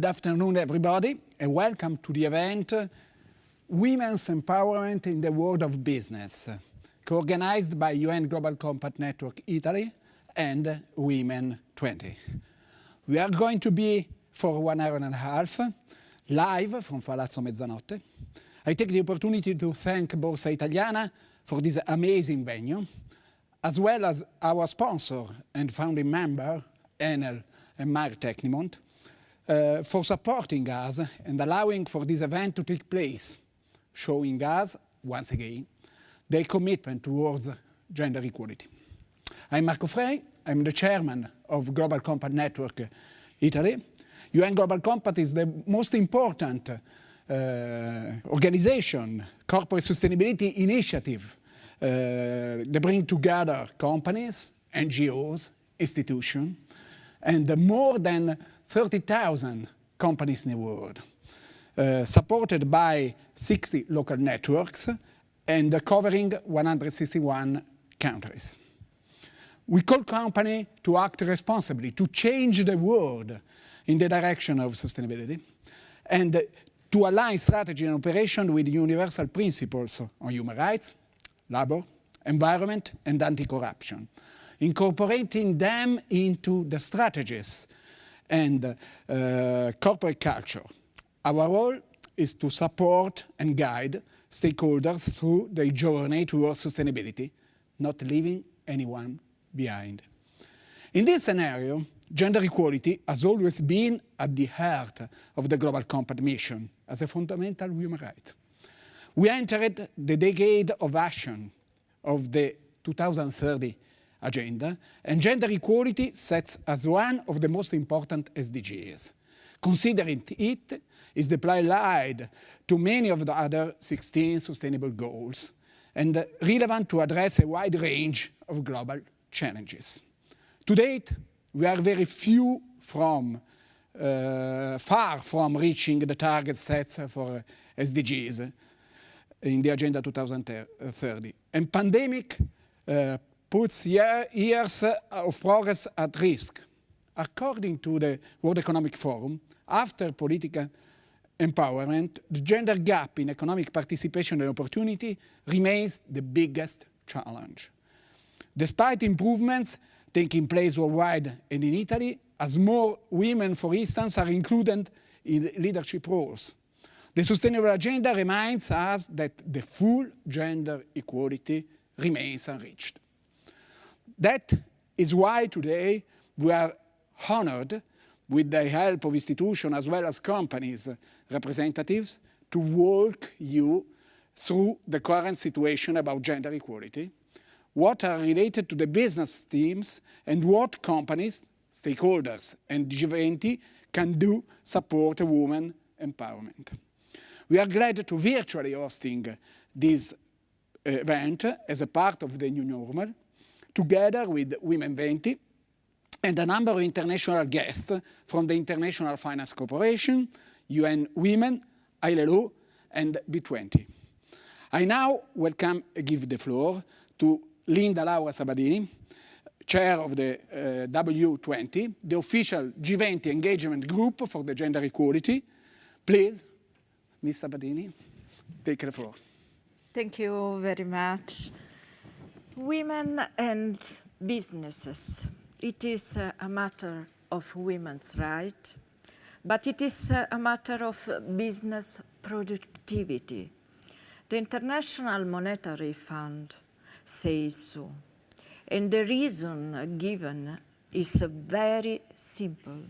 Good afternoon, everybody, and welcome to the event Women's Empowerment in the World of Business, co-organized by UN Global Compact Network Italy and Women 20. We are going to be for 1 hour and a half, live from Palazzo Mezzanotte. I take the opportunity to thank Borsa Italiana for this amazing venue, as well as our sponsor and founding member, Enel and Mark Technimont, for supporting us and allowing for this event to take place, showing us, once again, their commitment towards gender equality. I'm Marco Frey. I'm the chairman of Global Compact Network Italy. UN Global Compact is the most important organization, corporate sustainability initiative that bring together companies, NGOs, institutions, and more than 30,000 companies in the world, supported by 60 local networks and covering 161 countries. We call companies to act responsibly, to change the world in the direction of sustainability, and to align strategy and operation with universal principles on human rights, labor, environment, and anti-corruption, incorporating them into the strategies and corporate culture. Our role is to support and guide stakeholders through their journey towards sustainability, not leaving anyone behind. In this scenario, gender equality has always been at the heart of the Global Compact mission as a fundamental human right. We entered the decade of action of the 2030 agenda, and gender equality sets as one of the most important SDGs, considering it is the applied to many of the other 16 sustainable goals and relevant to address a wide range of global challenges. To date, we are very far from reaching the target set for SDGs in the Agenda 2030. And pandemic puts years of progress at risk. According to the World Economic Forum, after political empowerment, the gender gap in economic participation and opportunity remains the biggest challenge. Despite improvements taking place worldwide and in Italy, as more women, for instance, are included in leadership roles, the Sustainable Agenda reminds us that the full gender equality remains unreached. That is why today we are honored with the help of institutions as well as companies representatives to walk you through the current situation about gender equality, what are related to the business teams, and what companies, stakeholders, and G20 can do support women empowerment. We are glad to virtually hosting this event as a part of the new normal, together with Women 20 and a number of international guests from the International Finance Corporation, UN Women, ILO, and B20. I now give the floor to Linda Laura Sabadini, chair of the W20, the official G20 engagement group for the gender equality. Please, Ms. Sabadini, take the floor. Thank you very much. Women and businesses. It is a matter of women's rights, but it is a matter of business productivity. The International Monetary Fund says so. And the reason given is very simple.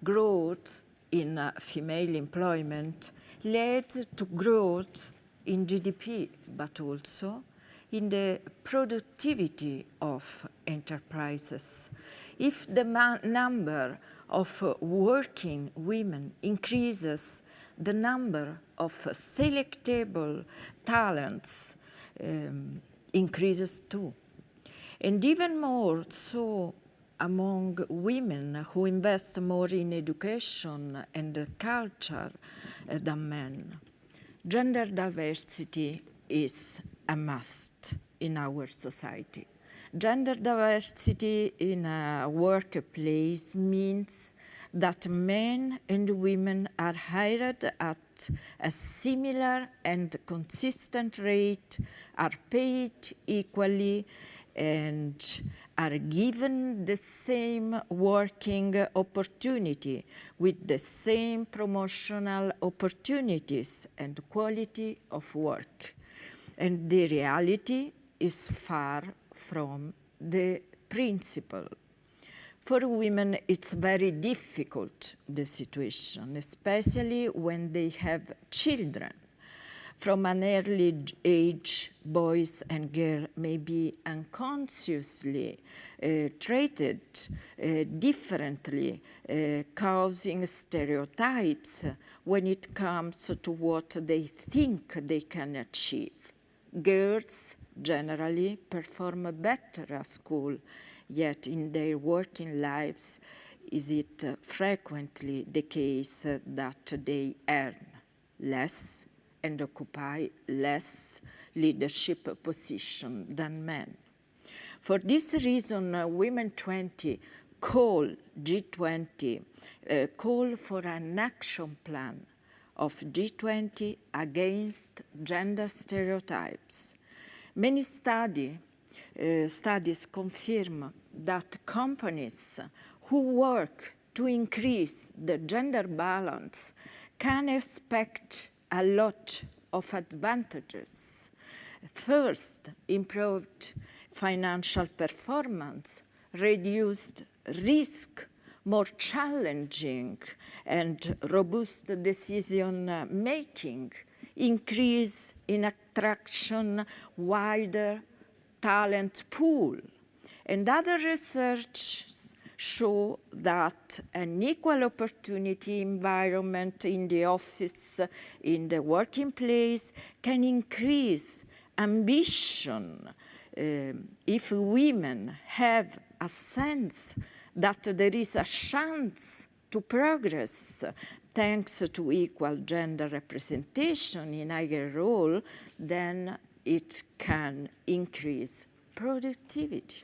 Growth in female employment leads to growth in GDP, but also in the productivity of enterprises. If the number of working women increases, the number of selectable talents increases too. And even more so among women who invest more in education and culture than men. Gender diversity is a must in our society. Gender diversity in a workplace means that men and women are hired at a similar and consistent rate, are paid equally, and are given the same working opportunity with the same promotional opportunities and quality of work. And the reality is far from the principle. For women, it's very difficult, the situation, especially when they have children. From an early age, boys and girls may be unconsciously treated differently, causing stereotypes when it comes to what they think they can achieve. Girls generally perform better at school, yet in their working lives is it frequently the case that they earn less and occupy less leadership position than men. For this reason, Women 20 G20 call for an action plan of G20 against gender stereotypes. Many studies confirm that companies who work to increase the gender balance can expect a lot of advantages. First, improved financial performance, reduced risk, more challenging and robust decision-making, increase in attraction, wider talent pool. And other research show that an equal opportunity environment in the office, in the working place, can increase ambition if women have a sense that there is a chance to progress thanks to equal gender representation in higher role, then it can increase productivity.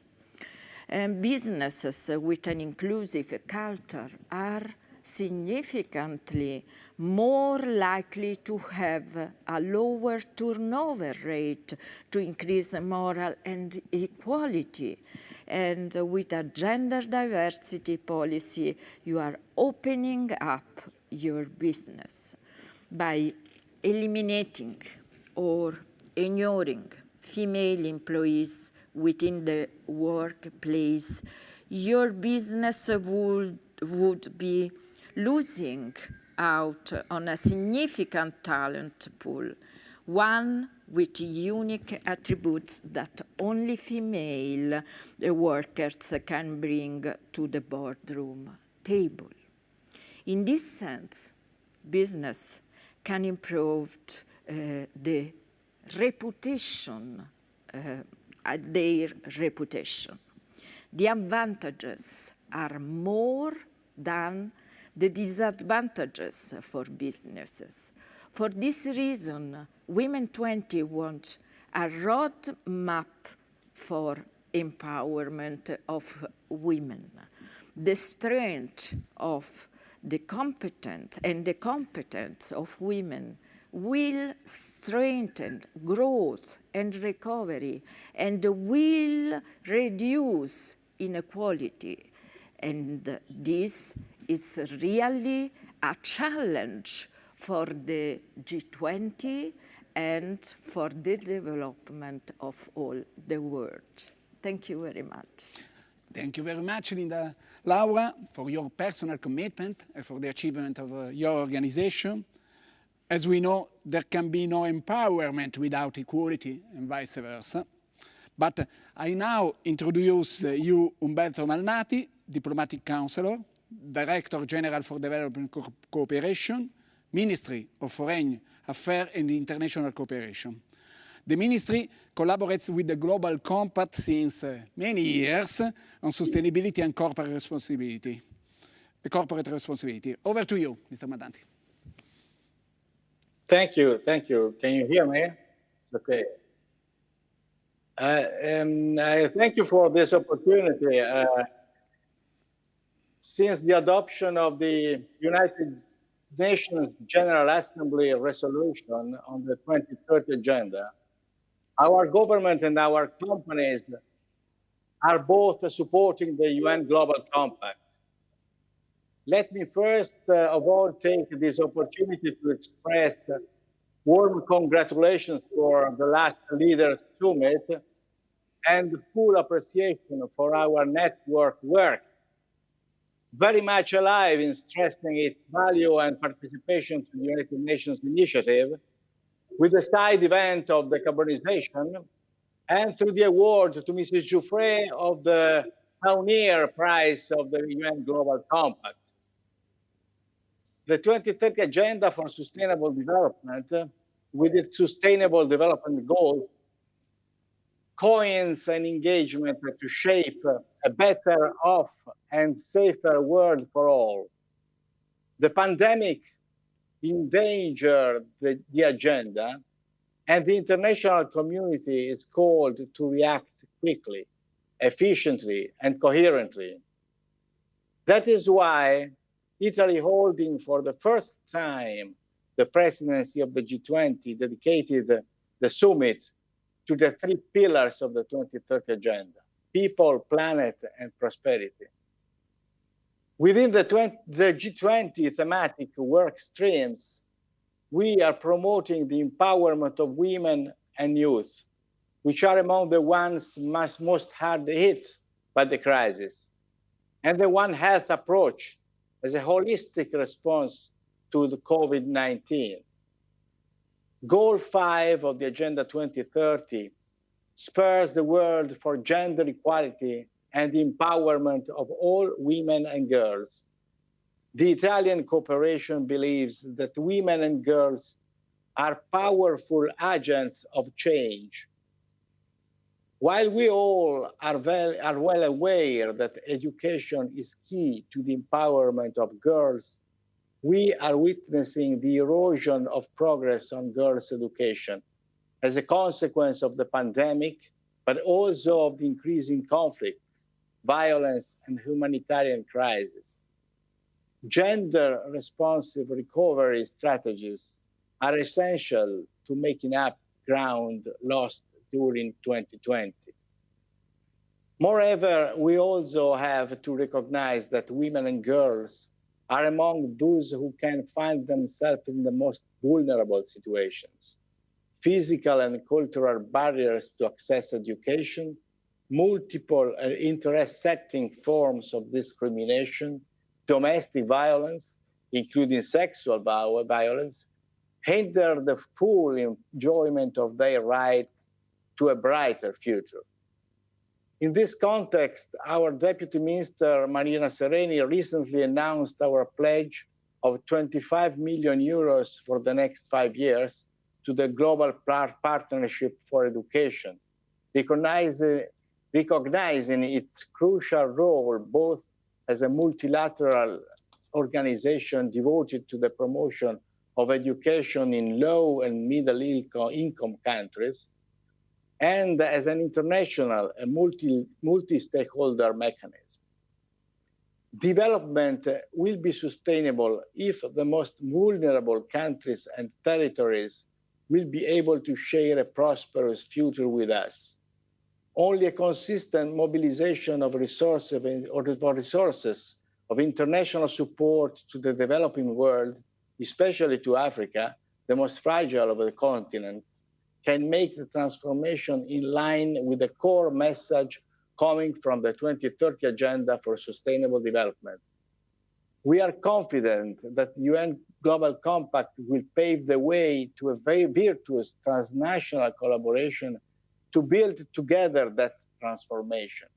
And businesses with an inclusive culture are significantly more likely to have a lower turnover rate to increase moral and equality. And with a gender diversity policy, you are opening up your business. By eliminating or ignoring female employees within the workplace, your business would be losing out on a significant talent pool, one with unique attributes that only female workers can bring to the boardroom table. In this sense, business can improve the reputation, their reputation. The advantages are more than the disadvantages for businesses. For this reason, Women 20 want a roadmap for empowerment of women. The strength of the competence and the competence of women will strengthen growth and recovery and will reduce inequality. And this is really a challenge for the G20 and for the development of all the world. Thank you very much. Thank you very much, Linda Laura, for your personal commitment and for the achievement of your organization. As we know, there can be no empowerment without equality and vice versa. But I now introduce you Umberto Malnati, Diplomatic Counselor, Director General for Development Cooperation, Ministry of Foreign Affairs and International Cooperation. The Ministry collaborates with the Global Compact since many years on sustainability and corporate responsibility. Over to you, Mr. Malnati. Thank you. Can you hear me? It's okay. I thank you for this opportunity. Since the adoption of the United Nations General Assembly resolution on the 2030 agenda, our government and our companies are both supporting the UN Global Compact. Let me first of all take this opportunity to express warm congratulations for the last Leaders Summit and full appreciation for our network work, very much alive in stressing its value and participation to the United Nations initiative, with the side event of decarbonization, and through the award to Mrs. Jouffret of the Pioneer Prize of the UN Global Compact. The 2030 Agenda for Sustainable Development, with its Sustainable Development Goals, coins an engagement to shape a better off and safer world for all. The pandemic endangered the agenda, and the international community is called to react quickly, efficiently, and coherently. That is why Italy, holding for the first time the presidency of the G20, dedicated the summit to the three pillars of the 2030 Agenda: people, planet, and prosperity. Within the G20 thematic work streams, we are promoting the empowerment of women and youth, which are among the ones most hard hit by the crisis, and the One Health approach as a holistic response to the COVID-19. Goal 5 of the Agenda 2030 spurs the world for gender equality and the empowerment of all women and girls. The Italian cooperation believes that women and girls are powerful agents of change. While we all are well aware that education is key to the empowerment of girls, we are witnessing the erosion of progress on girls' education as a consequence of the pandemic, but also of the increasing conflicts, violence, and humanitarian crisis. Gender-responsive recovery strategies are essential to making up ground lost during 2020. Moreover, we also have to recognize that women and girls are among those who can find themselves in the most vulnerable situations. Physical and cultural barriers to access education, multiple and intersecting forms of discrimination, domestic violence, including sexual violence, hinder the full enjoyment of their rights to a brighter future. In this context, our Deputy Minister, Marina Sereni, recently announced our pledge of 25 million euros for the next 5 years to the Global Partnership for Education, recognizing its crucial role both as a multilateral organization devoted to the promotion of education in low and middle income countries, and as an international and multi-stakeholder mechanism. Development will be sustainable if the most vulnerable countries and territories will be able to share a prosperous future with us. Only a consistent mobilization of resources of international support to the developing world, especially to Africa, the most fragile of the continents, can make the transformation in line with the core message coming from the 2030 Agenda for Sustainable Development. We are confident that the UN Global Compact will pave the way to a very virtuous transnational collaboration to build together that transformation.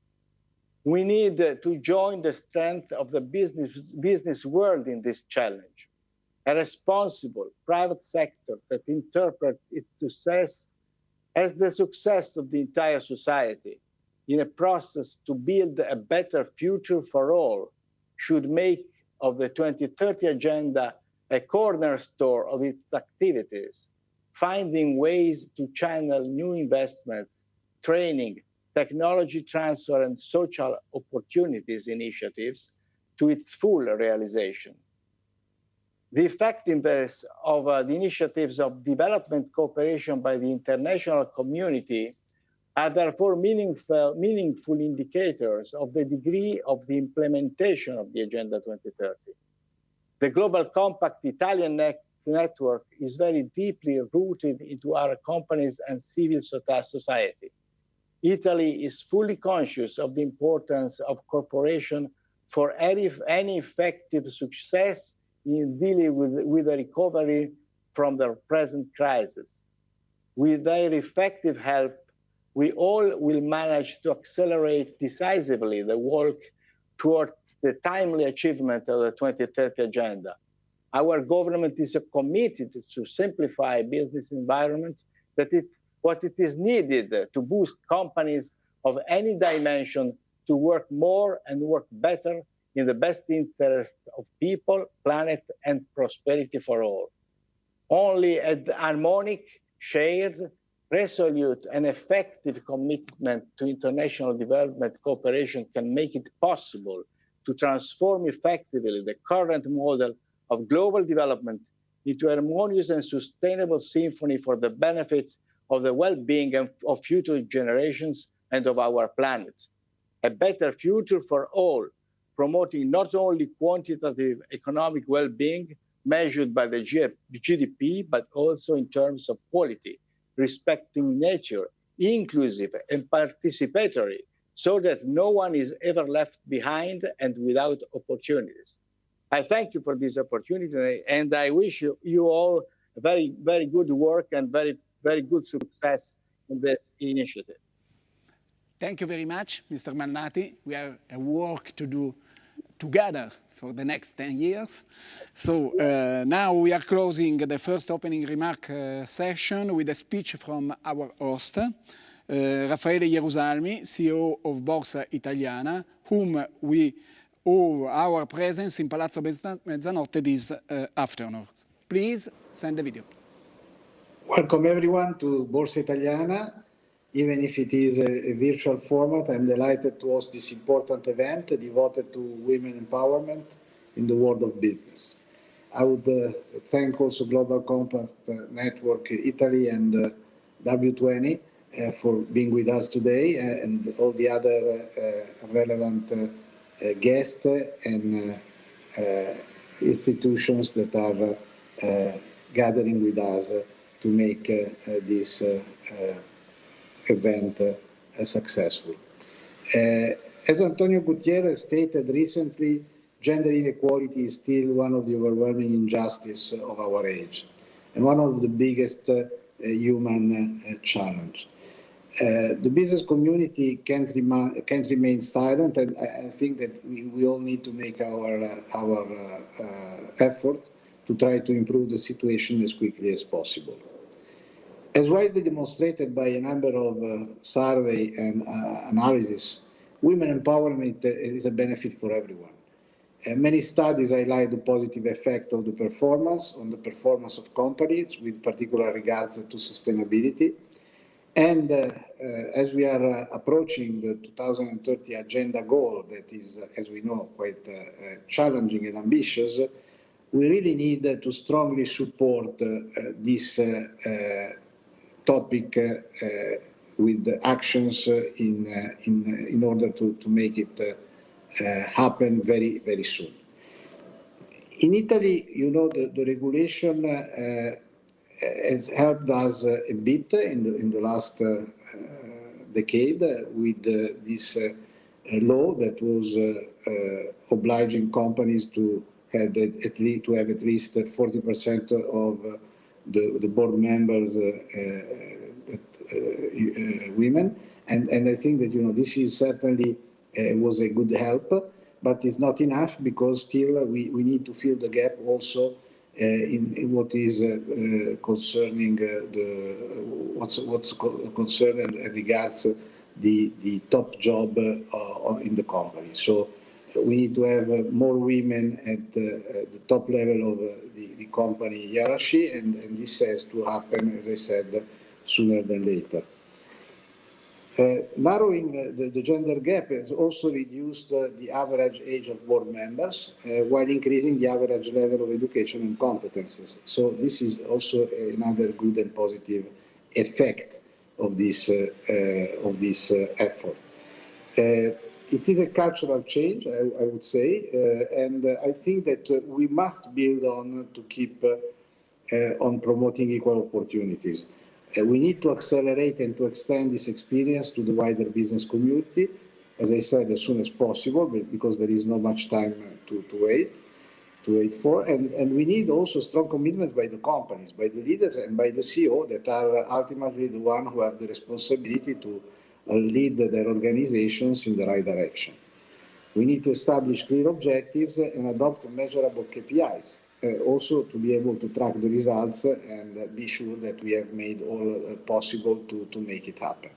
We need to join the strength of the business world in this challenge. A responsible private sector that interprets its success as the success of the entire society in a process to build a better future for all should make of the 2030 Agenda a cornerstone of its activities, finding ways to channel new investments, training, technology transfer, and social opportunities initiatives to its full realization. The effectiveness of the initiatives of development cooperation by the international community are therefore meaningful indicators of the degree of the implementation of the Agenda 2030. The Global Compact Italian network is very deeply rooted into our companies and civil society. Italy is fully conscious of the importance of cooperation for any effective success in dealing with the recovery from the present crisis. With their effective help, we all will manage to accelerate decisively the work towards the timely achievement of the 2030 Agenda. Our government is committed to simplify business environments what it is needed to boost companies of any dimension to work more and work better in the best interest of people, planet, and prosperity for all. Only a harmonic, shared, resolute, and effective commitment to international development cooperation can make it possible to transform effectively the current model of global development into a harmonious and sustainable symphony for the benefit of the well-being of future generations and of our planet. A better future for all, promoting not only quantitative economic well-being measured by the GDP, but also in terms of quality, respecting nature, inclusive and participatory, so that no one is ever left behind and without opportunities. I thank you for this opportunity, and I wish you all very, very good work and very, very good success in this initiative. Thank you very much, Mr. Malnati. We have a work to do together for the next 10 years. So now we are closing the first opening remark session with a speech from our host, Raffaele Jerusalmi, CEO of Borsa Italiana, whom we owe our presence in Palazzo Mezzanotte this afternoon. Please send the video. Welcome everyone to Borsa Italiana. Even if it is a virtual format, I'm delighted to host this important event devoted to women empowerment in the world of business. I would thank also Global Compact Network Italy and W20 for being with us today, and all the other relevant guests and institutions that are gathering with us to make this event successful. As Antonio Gutierrez stated recently, gender inequality is still one of the overwhelming injustices of our age and one of the biggest human challenges. The business community can't remain silent, and I think that we all need to make our effort to try to improve the situation as quickly as possible. As widely demonstrated by a number of survey and analysis, women empowerment is a benefit for everyone. Many studies highlight the positive effect of the performance on the performance of companies, with particular regards to sustainability. And as we are approaching the 2030 agenda goal, that is, as we know, quite challenging and ambitious, we really need to strongly support this topic with actions in order to make it happen very, very soon. In Italy, you know, the regulation has helped us a bit in the last decade with this law that was obliging companies to have at least 40% of the board members women, and I think that, you know, this is certainly was a good help, but it's not enough, because still we need to fill the gap also in what is concerning what's concerned and regards the top job in the company. So we need to have more women at the top level of the company hierarchy, and this has to happen, as I said, sooner than later. Narrowing the gender gap has also reduced the average age of board members while increasing the average level of education and competences. So this is also another good and positive effect of this effort. It is a cultural change, I would say, and I think that we must build on to keep on promoting equal opportunities. We need to accelerate and to extend this experience to the wider business community, as I said, as soon as possible, because there is not much time to wait for. And we need also strong commitment by the companies, by the leaders and by the CEO that are ultimately the ones who have the responsibility to lead their organizations in the right direction. We need to establish clear objectives and adopt measurable KPIs. Also to be able to track the results and be sure that we have made all possible to make it happen.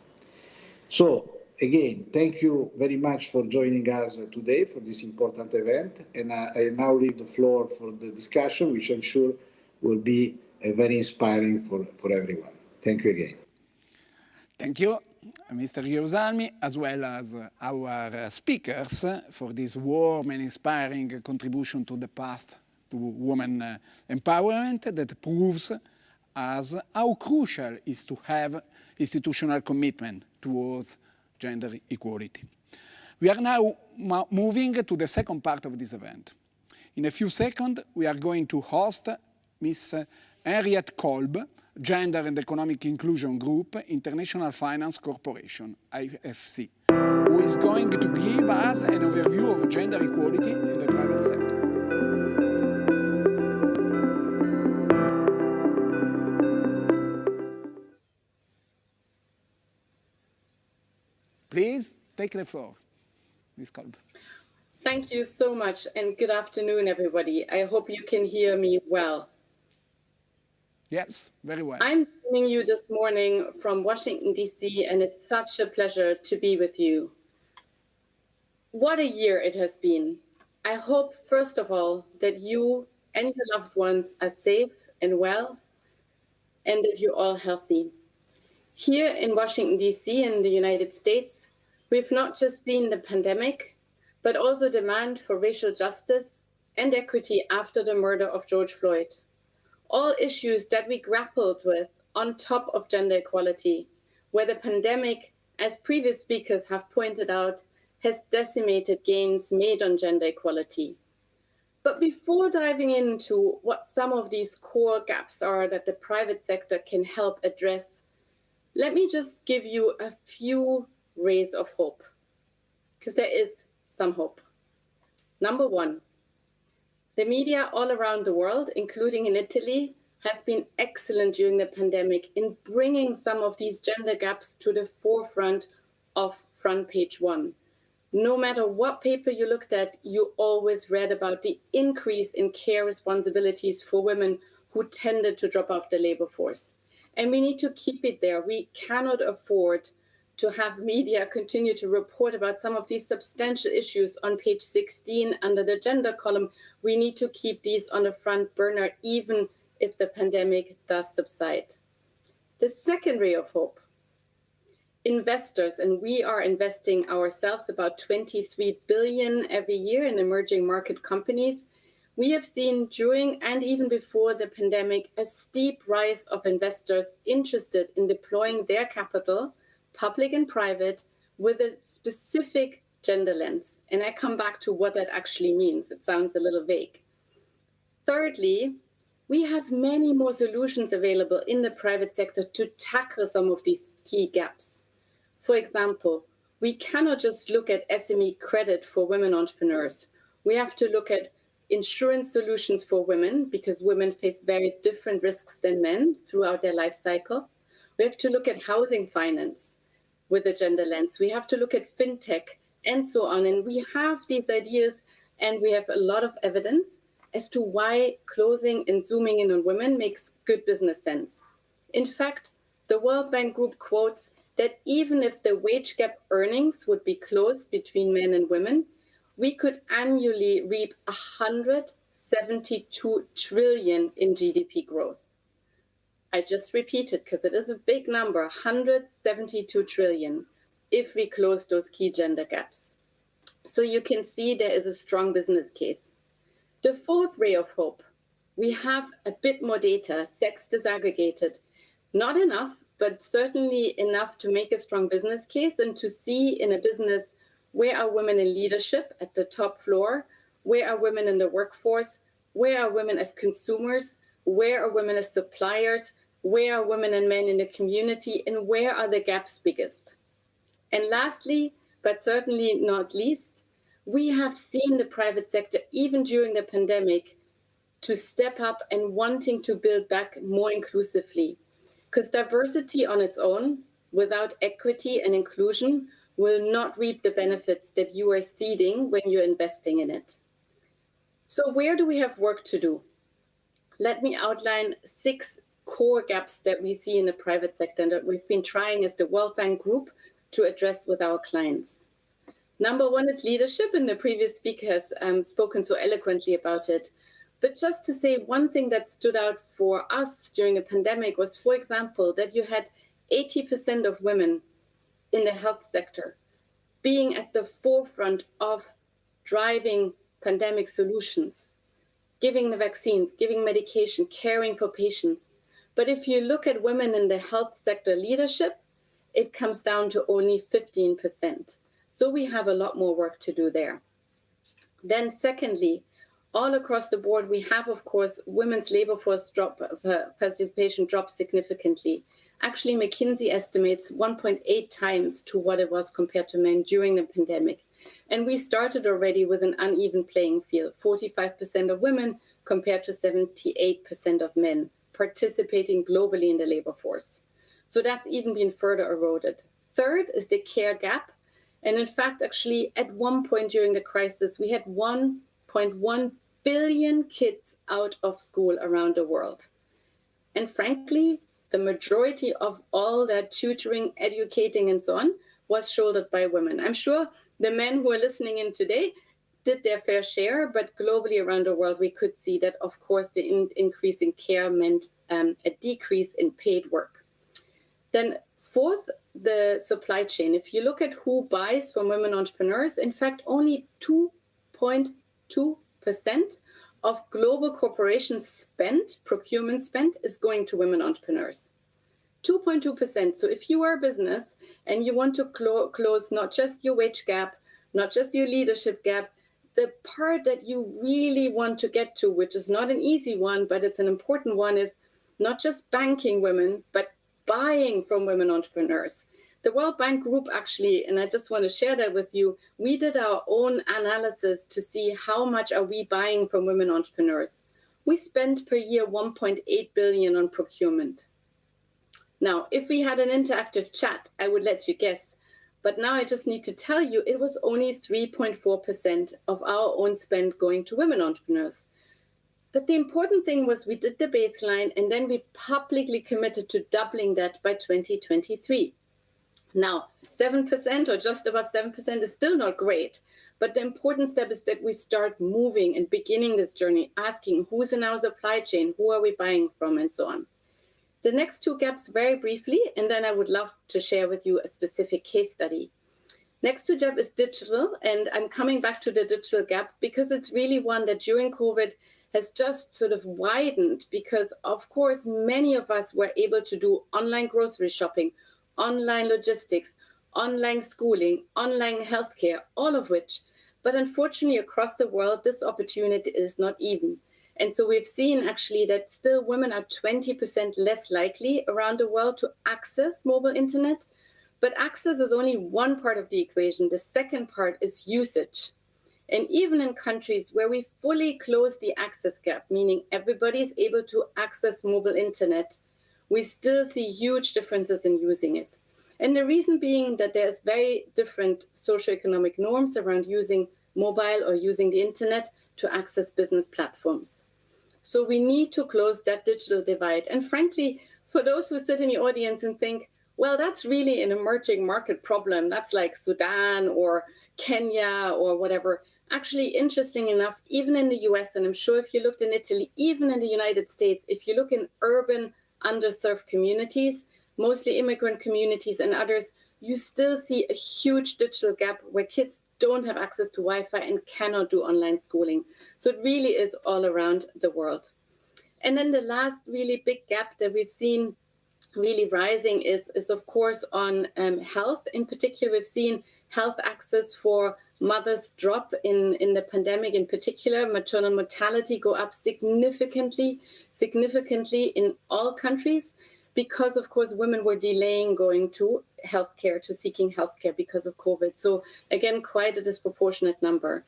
So again, thank you very much for joining us today for this important event. And I now leave the floor for the discussion, which I'm sure will be very inspiring for everyone. Thank you again. Thank you, Mr. Gerusalmi, as well as our speakers for this warm and inspiring contribution to the path to women empowerment that proves us how crucial it is to have institutional commitment towards gender equality. We are now moving to the second part of this event. In a few seconds, we are going to host Ms. Henriette Kolb, Gender and Economic Inclusion Group, International Finance Corporation, IFC, who is going to give us an overview of gender equality in the private sector. Please take the floor, Ms. Kolb. Thank you so much, and good afternoon, everybody. I hope you can hear me well. Yes, very well. I'm joining you this morning from Washington, D.C., and it's such a pleasure to be with you. What a year it has been. I hope, first of all, that you and your loved ones are safe and well, and that you're all healthy. Here in Washington, D.C., in the United States, we've not just seen the pandemic, but also demand for racial justice and equity after the murder of George Floyd. All issues that we grappled with on top of gender equality, where the pandemic, as previous speakers have pointed out, has decimated gains made on gender equality. But before diving into what some of these core gaps are that the private sector can help address, let me just give you a few rays of hope, because there is some hope. Number one, the media all around the world, including in Italy, has been excellent during the pandemic in bringing some of these gender gaps to the forefront of front page one. No matter what paper you looked at, you always read about the increase in care responsibilities for women who tended to drop off the labor force. And we need to keep it there. We cannot afford to have media continue to report about some of these substantial issues on page 16 under the gender column. We need to keep these on the front burner, even if the pandemic does subside. The second ray of hope, investors, and we are investing ourselves about 23 billion every year in emerging market companies. We have seen during and even before the pandemic a steep rise of investors interested in deploying their capital, public and private, with a specific gender lens. And I come back to what that actually means. It sounds a little vague. Thirdly, we have many more solutions available in the private sector to tackle some of these key gaps. For example, we cannot just look at SME credit for women entrepreneurs. We have to look at insurance solutions for women, because women face very different risks than men throughout their life cycle. We have to look at housing finance with a gender lens. We have to look at fintech and so on. And we have these ideas, and we have a lot of evidence as to why closing and zooming in on women makes good business sense. In fact, the World Bank Group quotes that even if the wage gap earnings would be closed between men and women, we could annually reap 172 trillion in GDP growth. I just repeat it because it is a big number, 172 trillion. if we close those key gender gaps. So you can see there is a strong business case. The fourth ray of hope, we have a bit more data, sex disaggregated. Not enough, but certainly enough to make a strong business case and to see in a business where are women in leadership at the top floor, where are women in the workforce, where are women as consumers, where are women as suppliers, where are women and men in the community, and where are the gaps biggest. And lastly, but certainly not least, we have seen the private sector, even during the pandemic, to step up and wanting to build back more inclusively. Because diversity on its own, without equity and inclusion, will not reap the benefits that you are seeding when you're investing in it. So where do we have work to do? Let me outline 6 core gaps that we see in the private sector and that we've been trying as the World Bank Group to address with our clients. Number 1 is leadership, and the previous speaker has spoken so eloquently about it. But just to say, one thing that stood out for us during the pandemic was, for example, that you had 80% of women in the health sector being at the forefront of driving pandemic solutions, giving the vaccines, giving medication, caring for patients. But if you look at women in the health sector leadership, it comes down to only 15%. So we have a lot more work to do there. Then secondly, all across the board, we have, of course, women's labor force participation drop significantly. Actually, McKinsey estimates 1.8 times to what it was compared to men during the pandemic. And we started already with an uneven playing field, 45% of women compared to 78% of men participating globally in the labor force. So that's even been further eroded. Third is the care gap. And in fact, actually, at one point during the crisis, we had 1.1 billion kids out of school around the world. And frankly, the majority of all that tutoring, educating, and so on was shouldered by women. I'm sure the men who are listening in today did their fair share, but globally around the world, we could see that, of course, the increase in care meant a decrease in paid work. Then fourth, the supply chain. If you look at who buys from women entrepreneurs, in fact, only 2.2% of global corporations spent, procurement spent, is going to women entrepreneurs. 2.2%. So if you are a business and you want to close not just your wage gap, not just your leadership gap, the part that you really want to get to, which is not an easy one, but it's an important one, is not just banking women, but buying from women entrepreneurs. The World Bank Group actually, and I just want to share that with you, we did our own analysis to see how much are we buying from women entrepreneurs. We spend per year 1.8 billion on procurement. Now, if we had an interactive chat, I would let you guess. But now I just need to tell you, it was only 3.4% of our own spend going to women entrepreneurs. But the important thing was we did the baseline and then we publicly committed to doubling that by 2023. Now, 7% or just above 7% is still not great. But the important step is that we start moving and beginning this journey, asking who's in our supply chain, who are we buying from, and so on. The next 2 gaps very briefly, and then I would love to share with you a specific case study. Next 2 gap is digital, and I'm coming back to the digital gap because it's really one that during COVID has just sort of widened because, of course, many of us were able to do online grocery shopping, online logistics, online schooling, online healthcare, all of which. But unfortunately, across the world, this opportunity is not even. And so we've seen actually that still women are 20% less likely around the world to access mobile internet. But access is only one part of the equation. The second part is usage. And even in countries where we fully close the access gap, meaning everybody is able to access mobile internet, we still see huge differences in using it. And the reason being that there's very different socioeconomic norms around using mobile or using the internet to access business platforms. So we need to close that digital divide. And frankly, for those who sit in the audience and think, well, that's really an emerging market problem. That's like Sudan or Kenya or whatever. Actually, interesting enough, even in the US, and I'm sure if you looked in Italy, even in the United States, if you look in urban underserved communities, mostly immigrant communities and others, you still see a huge digital gap where kids don't have access to Wi-Fi and cannot do online schooling. So it really is all around the world. And then the last really big gap that we've seen really rising is of course on health. In particular, we've seen health access for mothers drop in the pandemic. In particular, maternal mortality go up significantly in all countries, because of course women were delaying going to healthcare, to seeking healthcare because of COVID. So again, quite a disproportionate number.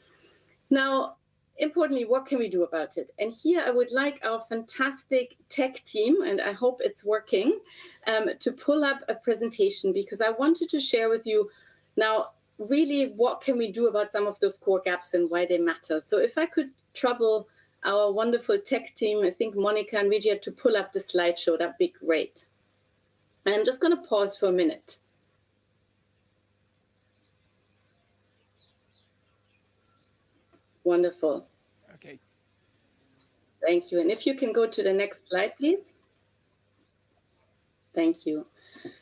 Now, importantly, what can we do about it? And here I would like our fantastic tech team, and I hope it's working, to pull up a presentation, because I wanted to share with you now really what can we do about some of those core gaps and why they matter. So if I could trouble our wonderful tech team, I think Monica and Regia, to pull up the slideshow, that'd be great. And I'm just going to pause for a minute. Wonderful. Okay. Thank you. And if you can go to the next slide, please. Thank you.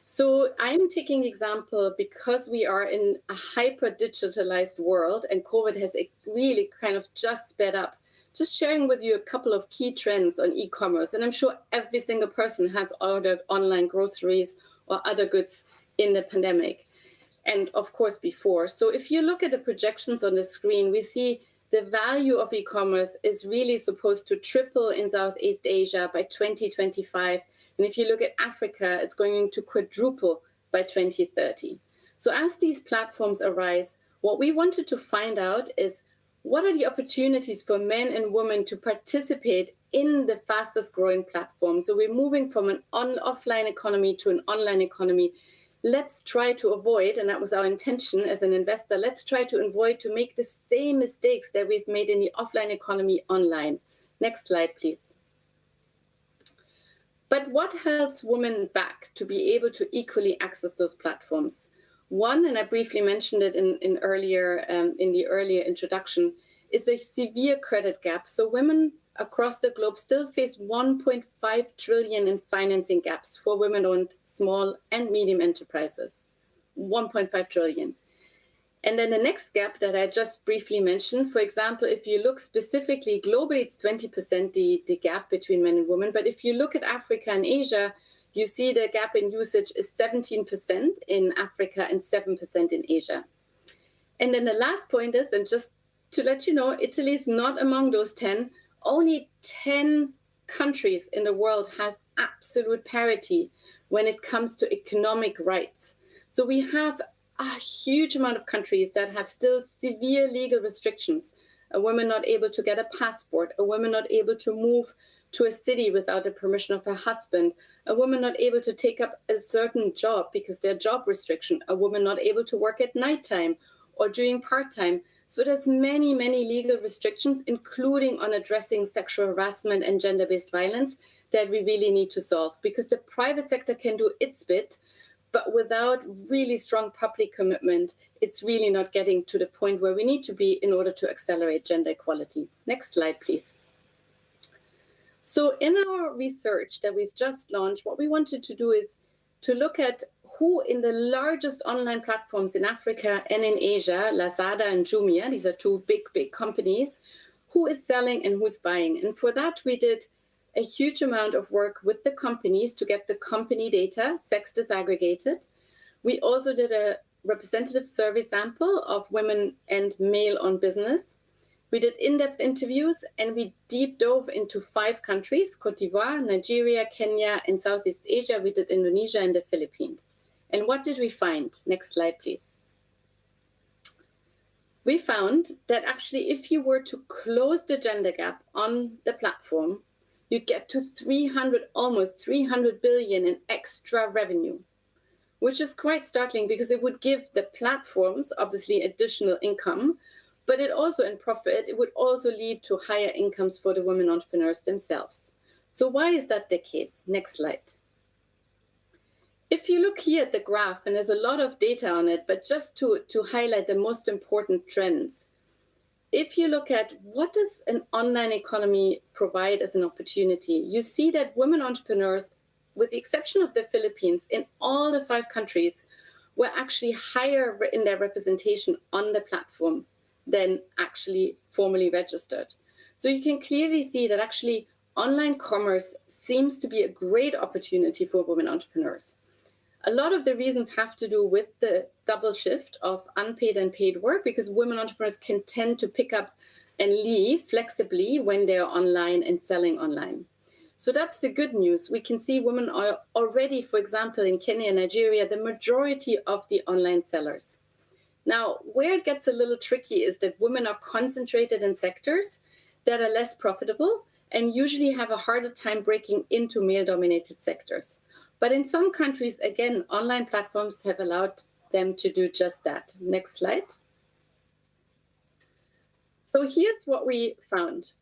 So I'm taking example because we are in a hyper digitalized world and COVID has really kind of just sped up. Just sharing with you a couple of key trends on e-commerce. And I'm sure every single person has ordered online groceries or other goods in the pandemic. And of course before. So if you look at the projections on the screen, we see the value of e-commerce is really supposed to triple in Southeast Asia by 2025. And if you look at Africa, it's going to quadruple by 2030. So as these platforms arise, what we wanted to find out is what are the opportunities for men and women to participate in the fastest growing platforms. So we're moving from an offline economy to an online economy. Let's try to avoid, and that was our intention as an investor, let's try to avoid to make the same mistakes that we've made in the offline economy online. Next slide, please. But what holds women back to be able to equally access those platforms? One, and I briefly mentioned it in the earlier introduction, is a severe credit gap. So women across the globe still face 1.5 trillion in financing gaps for women-owned small and medium enterprises. 1.5 trillion. And then the next gap that I just briefly mentioned, for example, if you look specifically globally, it's 20% the gap between men and women. But if you look at Africa and Asia, you see the gap in usage is 17% in Africa and 7% in Asia. And then the last point is, and just to let you know, Italy is not among those 10. Only 10 countries in the world have absolute parity when it comes to economic rights. So we have a huge amount of countries that have still severe legal restrictions. A woman not able to get a passport, a woman not able to move to a city without the permission of her husband, a woman not able to take up a certain job because their job restriction, a woman not able to work at nighttime or during part-time. So there's many, many legal restrictions, including on addressing sexual harassment and gender-based violence, that we really need to solve, because the private sector can do its bit, but without really strong public commitment, it's really not getting to the point where we need to be in order to accelerate gender equality. Next slide, please. So in our research that we've just launched, what we wanted to do is to look at who in the largest online platforms in Africa and in Asia, Lazada and Jumia, these are two big companies, who is selling and who's buying. And for that, we did a huge amount of work with the companies to get the company data, sex disaggregated. We also did a representative survey sample of women and male-owned business. We did in-depth interviews and we deep dove into 5 countries, Cote d'Ivoire, Nigeria, Kenya, and Southeast Asia. We did Indonesia and the Philippines. And what did we find? Next slide, please. We found that actually if you were to close the gender gap on the platform, you get to almost 300 billion in extra revenue, which is quite startling because it would give the platforms obviously additional income, but it also in profit, it would also lead to higher incomes for the women entrepreneurs themselves. So why is that the case? Next slide. If you look here at the graph, and there's a lot of data on it, but just to highlight the most important trends, if you look at what does an online economy provide as an opportunity, you see that women entrepreneurs, with the exception of the Philippines, in all the 5 countries, were actually higher in their representation on the platform than actually formally registered. So you can clearly see that actually online commerce seems to be a great opportunity for women entrepreneurs. A lot of the reasons have to do with the double shift of unpaid and paid work, because women entrepreneurs can tend to pick up and leave flexibly when they're online and selling online. So that's the good news. We can see women are already, for example, in Kenya and Nigeria, the majority of the online sellers. Now, where it gets a little tricky is that women are concentrated in sectors that are less profitable and usually have a harder time breaking into male-dominated sectors. But in some countries, again, online platforms have allowed them to do just that. Next slide. So here's what we found.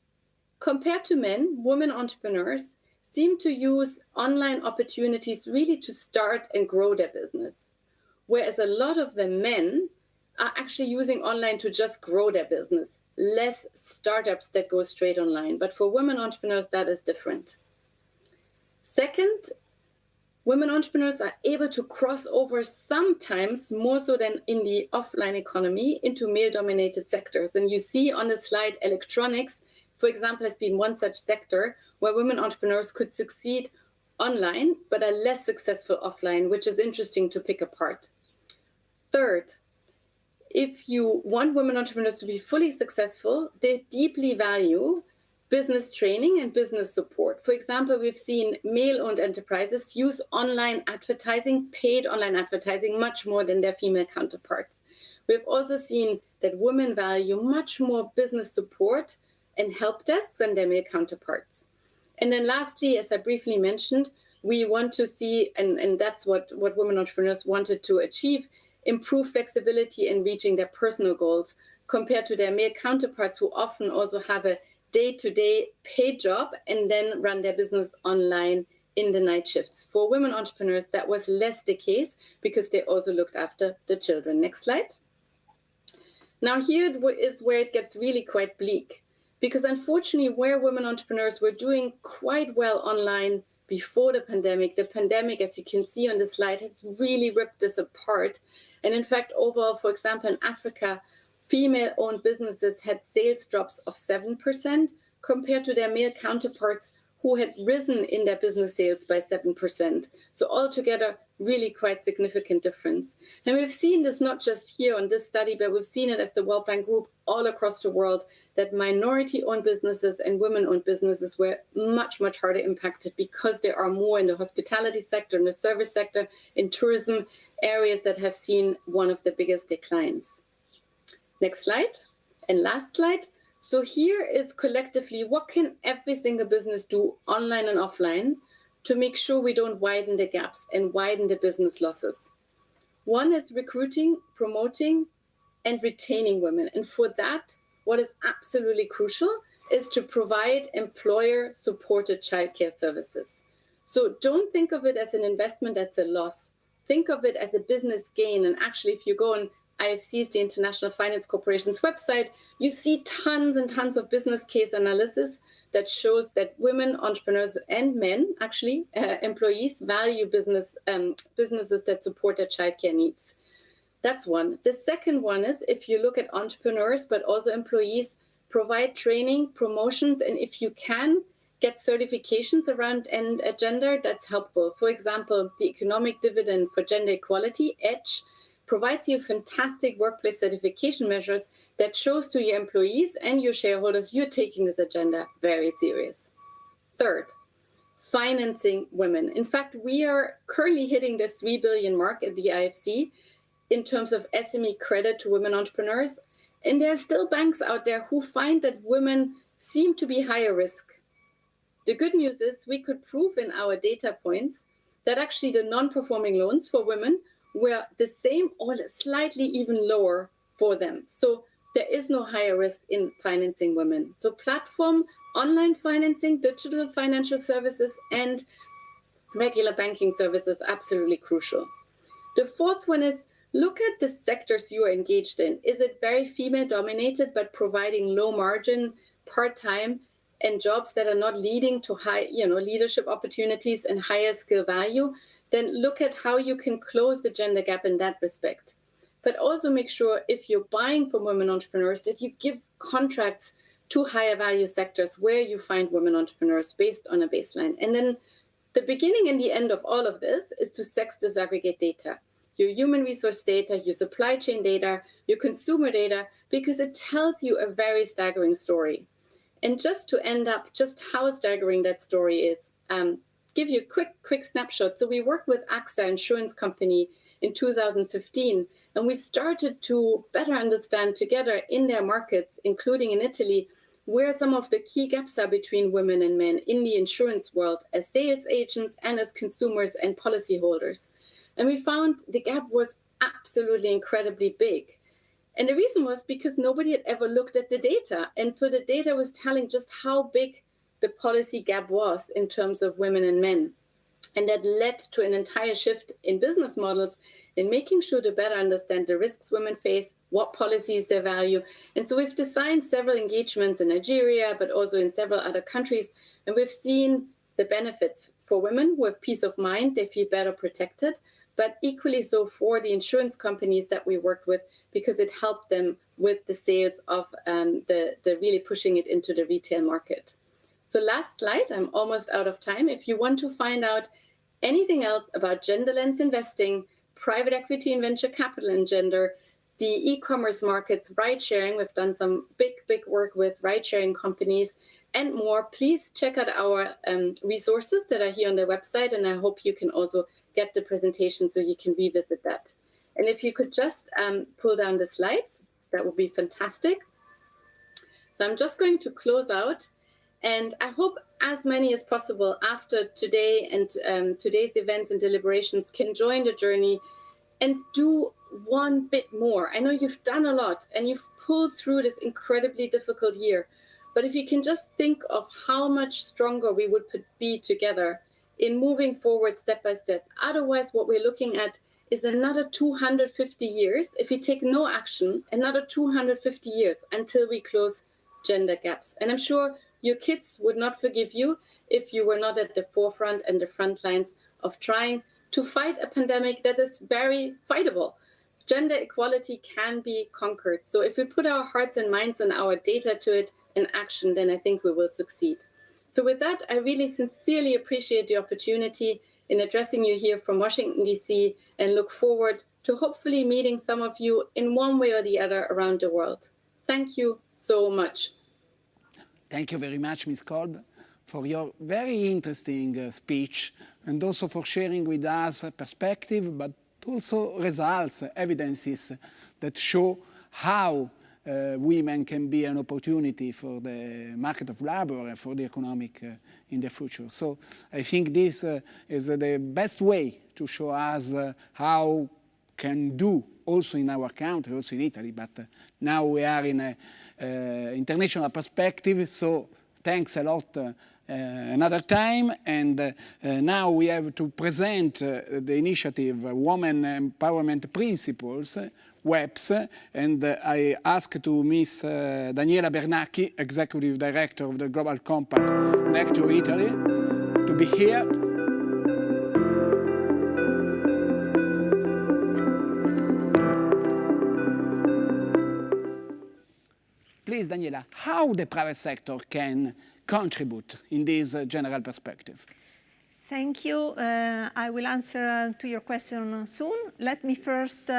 Compared to men, women entrepreneurs seem to use online opportunities really to start and grow their business, whereas a lot of the men are actually using online to just grow their business. Less startups that go straight online. But for women entrepreneurs, that is different. Second, women entrepreneurs are able to cross over sometimes more so than in the offline economy into male-dominated sectors. And you see on the slide, electronics, for example, has been one such sector where women entrepreneurs could succeed online, but are less successful offline, which is interesting to pick apart. Third, if you want women entrepreneurs to be fully successful, they deeply value business training and business support. For example, we've seen male-owned enterprises use online advertising, paid online advertising, much more than their female counterparts. We've also seen that women value much more business support and help desks than their male counterparts. And then lastly, as I briefly mentioned, we want to see, and that's what women entrepreneurs wanted to achieve, improve flexibility in reaching their personal goals compared to their male counterparts who often also have a day-to-day paid job and then run their business online in the night shifts. For women entrepreneurs, that was less the case because they also looked after the children. Next slide. Now here is where it gets really quite bleak, because unfortunately where women entrepreneurs were doing quite well online before the pandemic, as you can see on the slide, has really ripped this apart. And in fact, overall, for example, in Africa, female-owned businesses had sales drops of 7% compared to their male counterparts who had risen in their business sales by 7%. So altogether, really quite significant difference. And we've seen this not just here on this study, but we've seen it as the World Bank Group all across the world, that minority-owned businesses and women-owned businesses were much, much harder impacted because there are more in the hospitality sector, in the service sector, in tourism, areas that have seen one of the biggest declines. Next slide, and last slide. So here is collectively, what can every single business do online and offline to make sure we don't widen the gaps and widen the business losses? One is recruiting, promoting, and retaining women. And for that, what is absolutely crucial is to provide employer-supported childcare services. So don't think of it as an investment that's a loss. Think of it as a business gain. And actually, if you go on IFC's, the International Finance Corporation's website, you see tons and tons of business case analysis that shows that women entrepreneurs and men, actually, employees, value businesses that support their childcare needs. That's one. The second one is, if you look at entrepreneurs, but also employees, provide training, promotions, and if you can, get certifications around gender, that's helpful. For example, the Economic Dividend for Gender Equality, EDGE, provides you fantastic workplace certification measures that shows to your employees and your shareholders you're taking this agenda very serious. Third, financing women. In fact, we are currently hitting the 3 billion mark at the IFC in terms of SME credit to women entrepreneurs. And there are still banks out there who find that women seem to be higher risk. The good news is we could prove in our data points that actually the non-performing loans for women were the same or slightly even lower for them. So there is no higher risk in financing women. So platform, online financing, digital financial services, and regular banking services, absolutely crucial. The fourth one is, look at the sectors you are engaged in. Is it very female dominated, but providing low margin, part-time, and jobs that are not leading to high, leadership opportunities and higher skill value? then look at how you can close the gender gap in that respect. But also make sure if you're buying from women entrepreneurs that you give contracts to higher value sectors where you find women entrepreneurs based on a baseline. And then the beginning and the end of all of this is to sex disaggregate data, your human resource data, your supply chain data, your consumer data, because it tells you a very staggering story. And just to end up just how staggering that story is, give you a quick snapshot. So we worked with AXA Insurance Company in 2015, and we started to better understand together in their markets, including in Italy, where some of the key gaps are between women and men in the insurance world as sales agents and as consumers and policyholders. And we found the gap was absolutely incredibly big. And the reason was because nobody had ever looked at the data. And so the data was telling just how big the policy gap was in terms of women and men. And that led to an entire shift in business models in making sure to better understand the risks women face, what policies they value. And so we've designed several engagements in Nigeria, but also in several other countries. And we've seen the benefits for women who have peace of mind, they feel better protected, but equally so for the insurance companies that we worked with, because it helped them with the sales of the really pushing it into the retail market. So last slide, I'm almost out of time. If you want to find out anything else about gender lens investing, private equity and venture capital and gender, the e-commerce markets, ride sharing, we've done some big work with ride sharing companies and more, please check out our resources that are here on the website. And I hope you can also get the presentation so you can revisit that. And if you could just pull down the slides, that would be fantastic. So I'm just going to close out. And I hope as many as possible after today and today's events and deliberations can join the journey and do one bit more. I know you've done a lot and you've pulled through this incredibly difficult year. But if you can just think of how much stronger we would be together in moving forward step by step. Otherwise, what we're looking at is another 250 years. If we take no action, another 250 years until we close gender gaps. And I'm sure your kids would not forgive you if you were not at the forefront and the front lines of trying to fight a pandemic that is very fightable. Gender equality can be conquered. So if we put our hearts and minds and our data to it in action, then I think we will succeed. So with that, I really sincerely appreciate the opportunity in addressing you here from Washington, D.C., and look forward to hopefully meeting some of you in one way or the other around the world. Thank you so much. Thank you very much, Ms. Kolb, for your very interesting speech and also for sharing with us a perspective, but also results, evidences that show how women can be an opportunity for the market of labor and for the economic in the future. So I think this is the best way to show us how can do also in our country, also in Italy, but now we are in an international perspective, so thanks a lot another time. And now we have to present the initiative Women Empowerment Principles, WEPS, and I ask to Ms. Daniela Bernacchi, Executive Director of the Global Compact Lecture Italy, to be here. Please, Daniela, how the private sector can contribute in this general perspective? Thank you. I will answer to your question soon. Let me first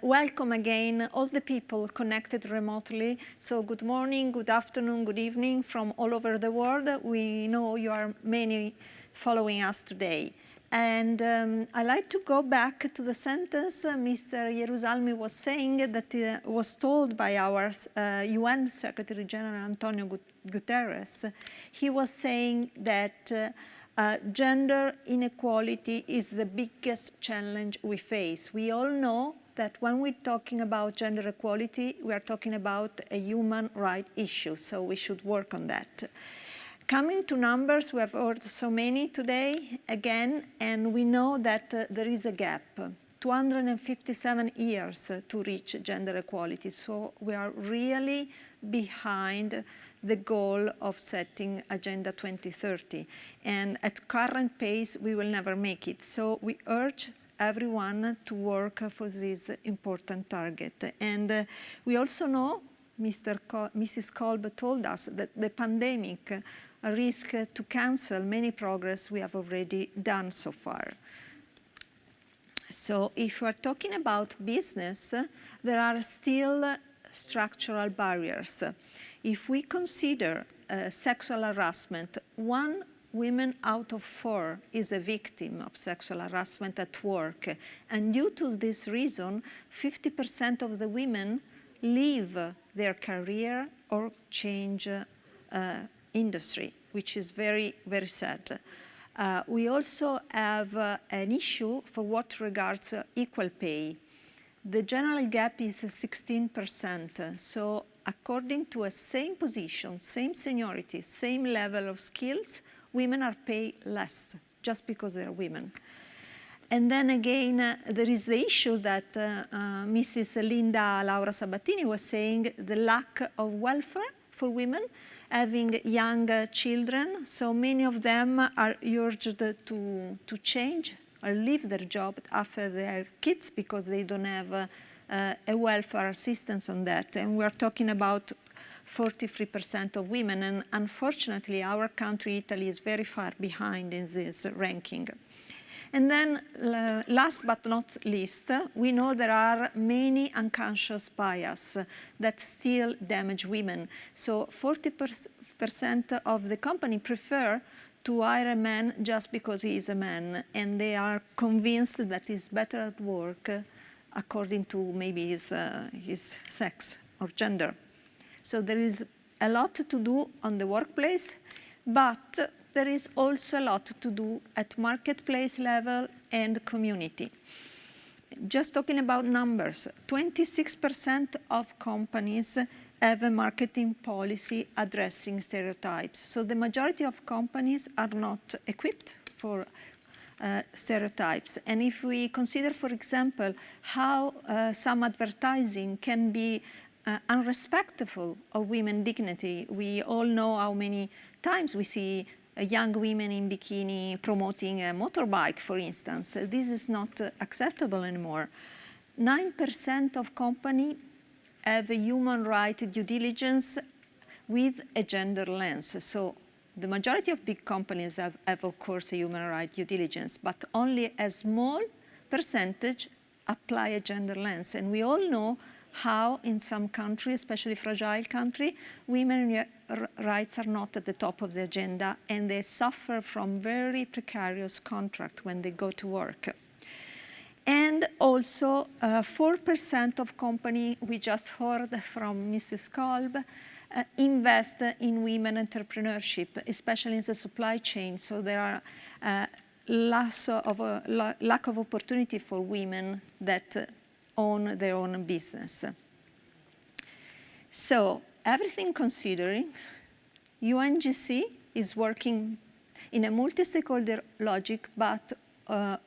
welcome again all the people connected remotely. So good morning, good afternoon, good evening from all over the world. We know you are many following us today. And I'd like to go back to the sentence Mr. Yerusalmi was saying that was told by our UN Secretary General Antonio Guterres. He was saying that gender inequality is the biggest challenge we face. We all know that when we're talking about gender equality, we are talking about a human rights issue, so we should work on that. Coming to numbers, we have heard so many today again, and we know that there is a gap. 257 years to reach gender equality, so we are really behind the goal of setting Agenda 2030. And at current pace, we will never make it. So we urge everyone to work for this important target. And we also know, Mrs. Kolb told us that the pandemic risk to cancel many progress we have already done so far. So if we're talking about business, there are still structural barriers. If we consider sexual harassment, 1 woman out of 4 is a victim of sexual harassment at work. And due to this reason, 50% of the women leave their career or change industry, which is very, very sad. We also have an issue for what regards equal pay. The general gap is 16%. So according to a same position, same seniority, same level of skills, women are paid less just because they're women. And then again, there is the issue that Mrs. Linda Laura Sabatini was saying, the lack of welfare for women, having young children. So many of them are urged to change or leave their job after they have kids because they don't have a welfare assistance on that. And we're talking about 43% of women. And unfortunately, our country, Italy, is very far behind in this ranking. And then last but not least, we know there are many unconscious bias that still damage women. So 40% of the company prefer to hire a man just because he is a man, and they are convinced that he's better at work according to maybe his sex or gender. So there is a lot to do on the workplace, but there is also a lot to do at marketplace level and community. Just talking about numbers, 26% of companies have a marketing policy addressing stereotypes. So the majority of companies are not equipped for stereotypes. And if we consider, for example, how some advertising can be unrespectful of women's dignity, we all know how many times we see young women in bikini promoting a motorbike, for instance. This is not acceptable anymore. 9% of companies have a human rights due diligence with a gender lens. So the majority of big companies have of course, a human rights due diligence, but only a small percentage apply a gender lens. And we all know how in some countries, especially fragile countries, women's rights are not at the top of the agenda, and they suffer from very precarious contracts when they go to work. And also 4% of companies, we just heard from Mrs. Kolb, invest in women entrepreneurship, especially in the supply chain. So there are lack of opportunity for women that own their own business. So everything considering, UNGC is working in a multi-stakeholder logic, but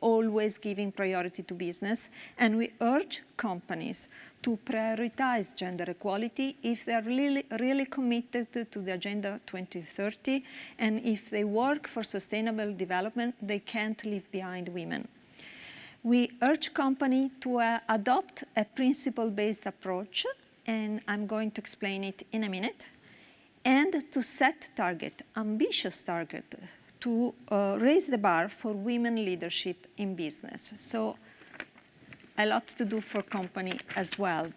always giving priority to business. And we urge companies to prioritize gender equality if they're really committed to the Agenda 2030, and if they work for sustainable development, they can't leave behind women. We urge companies to adopt a principle-based approach, and I'm going to explain it in a minute, and to set ambitious target, to raise the bar for women leadership in business. So a lot to do for company as well.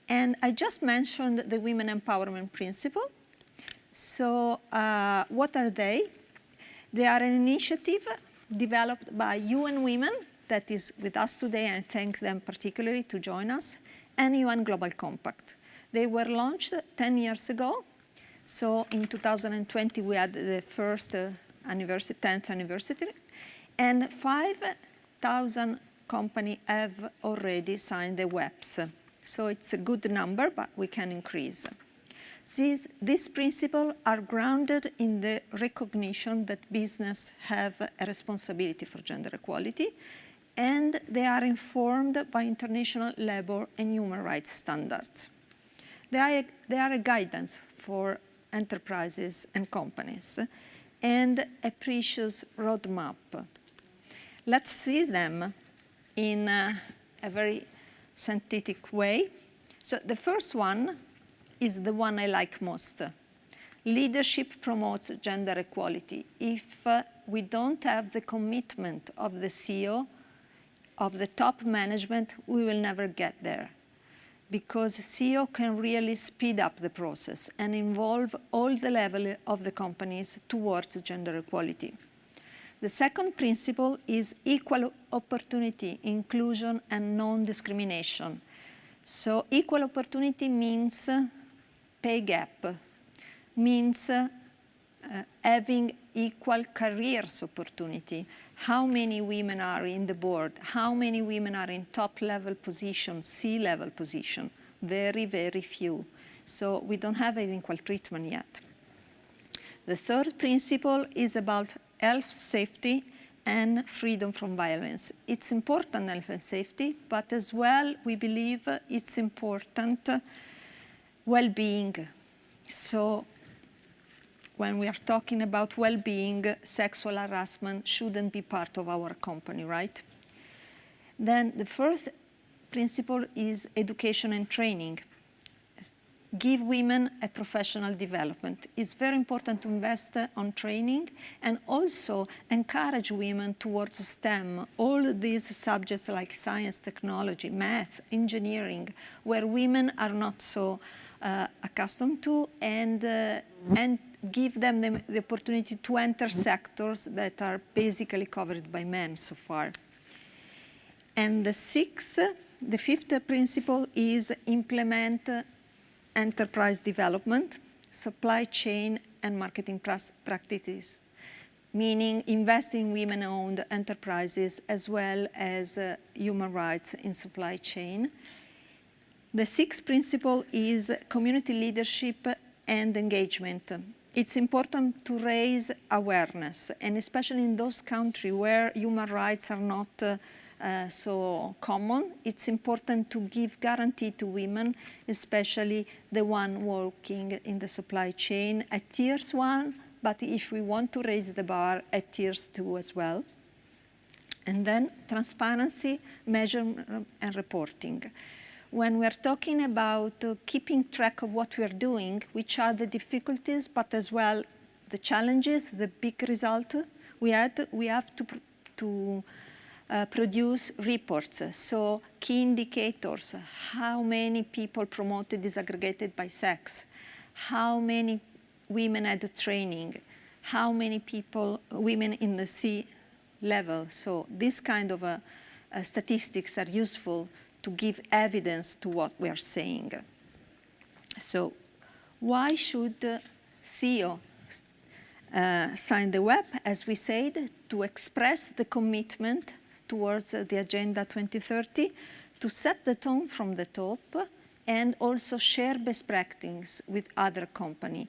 And I just mentioned the Women Empowerment Principle. So what are they? They are an initiative developed by UN Women that is with us today, and I thank them particularly to join us, and UN Global Compact. They were launched 10 years ago. So in 2020, we had the first 10th anniversary, and 5,000 companies have already signed the WEPs. So it's a good number, but we can increase. These principles are grounded in the recognition that business have a responsibility for gender equality, and they are informed by international labor and human rights standards. They are a guidance for enterprises and companies, and a precious roadmap. Let's see them in a very synthetic way. So the first one is the one I like most. Leadership promotes gender equality. If we don't have the commitment of the CEO, of the top management, we will never get there. Because CEO can really speed up the process and involve all the levels of the companies towards gender equality. The second principle is equal opportunity, inclusion, and non-discrimination. So equal opportunity means pay gap, means having equal careers opportunity. How many women are in the board? How many women are in top-level position, C-level position? Very, very few. So we don't have an equal treatment yet. The third principle is about health, safety, and freedom from violence. It's important, health and safety, but as well, we believe it's important well-being. So when we are talking about well-being, sexual harassment shouldn't be part of our company, right? Then the fourth principle is education and training. Give women a professional development. It's very important to invest on training and also encourage women towards STEM, all these subjects like science, technology, math, engineering, where women are not so accustomed to, and give them the opportunity to enter sectors that are basically covered by men so far. And the fifth principle is implement enterprise development, supply chain, and marketing practices, meaning invest in women-owned enterprises as well as human rights in supply chain. The sixth principle is community leadership and engagement. It's important to raise awareness, and especially in those countries where human rights are not so common, it's important to give guarantee to women, especially the one working in the supply chain at tiers 1, but if we want to raise the bar at tiers 2 as well. And then transparency, measurement, and reporting. When we're talking about keeping track of what we're doing, which are the difficulties, but as well the challenges, the big result we have to produce reports. So key indicators, how many people promoted disaggregated by sex, how many women had training, how many women in the C level. So this kind of statistics are useful to give evidence to what we are saying. So why should CEO sign the web? As we said, to express the commitment towards the Agenda 2030, to set the tone from the top, and also share best practices with other companies.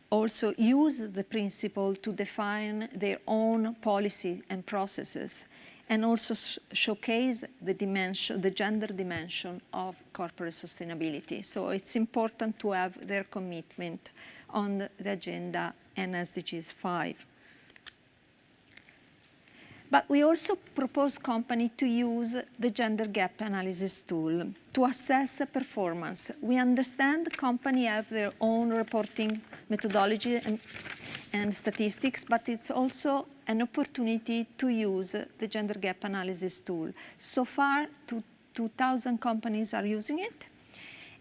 Also use the principle to define their own policy and processes, and also showcase the gender dimension of corporate sustainability. So it's important to have their commitment on the agenda and SDGs 5. But we also propose companies to use the gender gap analysis tool to assess performance. We understand companies have their own reporting methodology and statistics, but it's also an opportunity to use the gender gap analysis tool. So far, 2,000 companies are using it,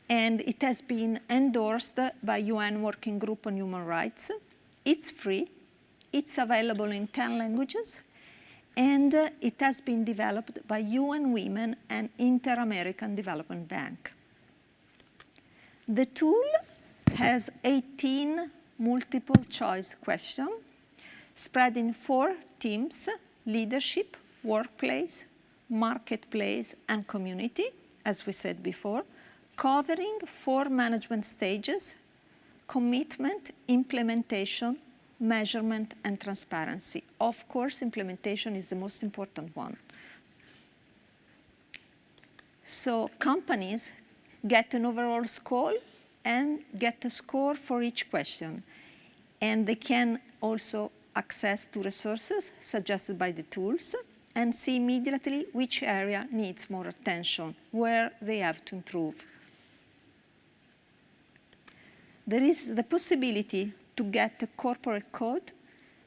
and it has been endorsed by UN Working Group on Human Rights. It's free, it's available in 10 languages, and it has been developed by UN Women and Inter-American Development Bank. The tool has 18 multiple choice questions spread in 4 themes: leadership, workplace, marketplace, and community, as we said before, covering 4 management stages: commitment, implementation, measurement, and transparency. Of course, implementation is the most important one. So companies get an overall score and get a score for each question. And they can also access to resources suggested by the tools and see immediately which area needs more attention, where they have to improve. There is the possibility to get a corporate code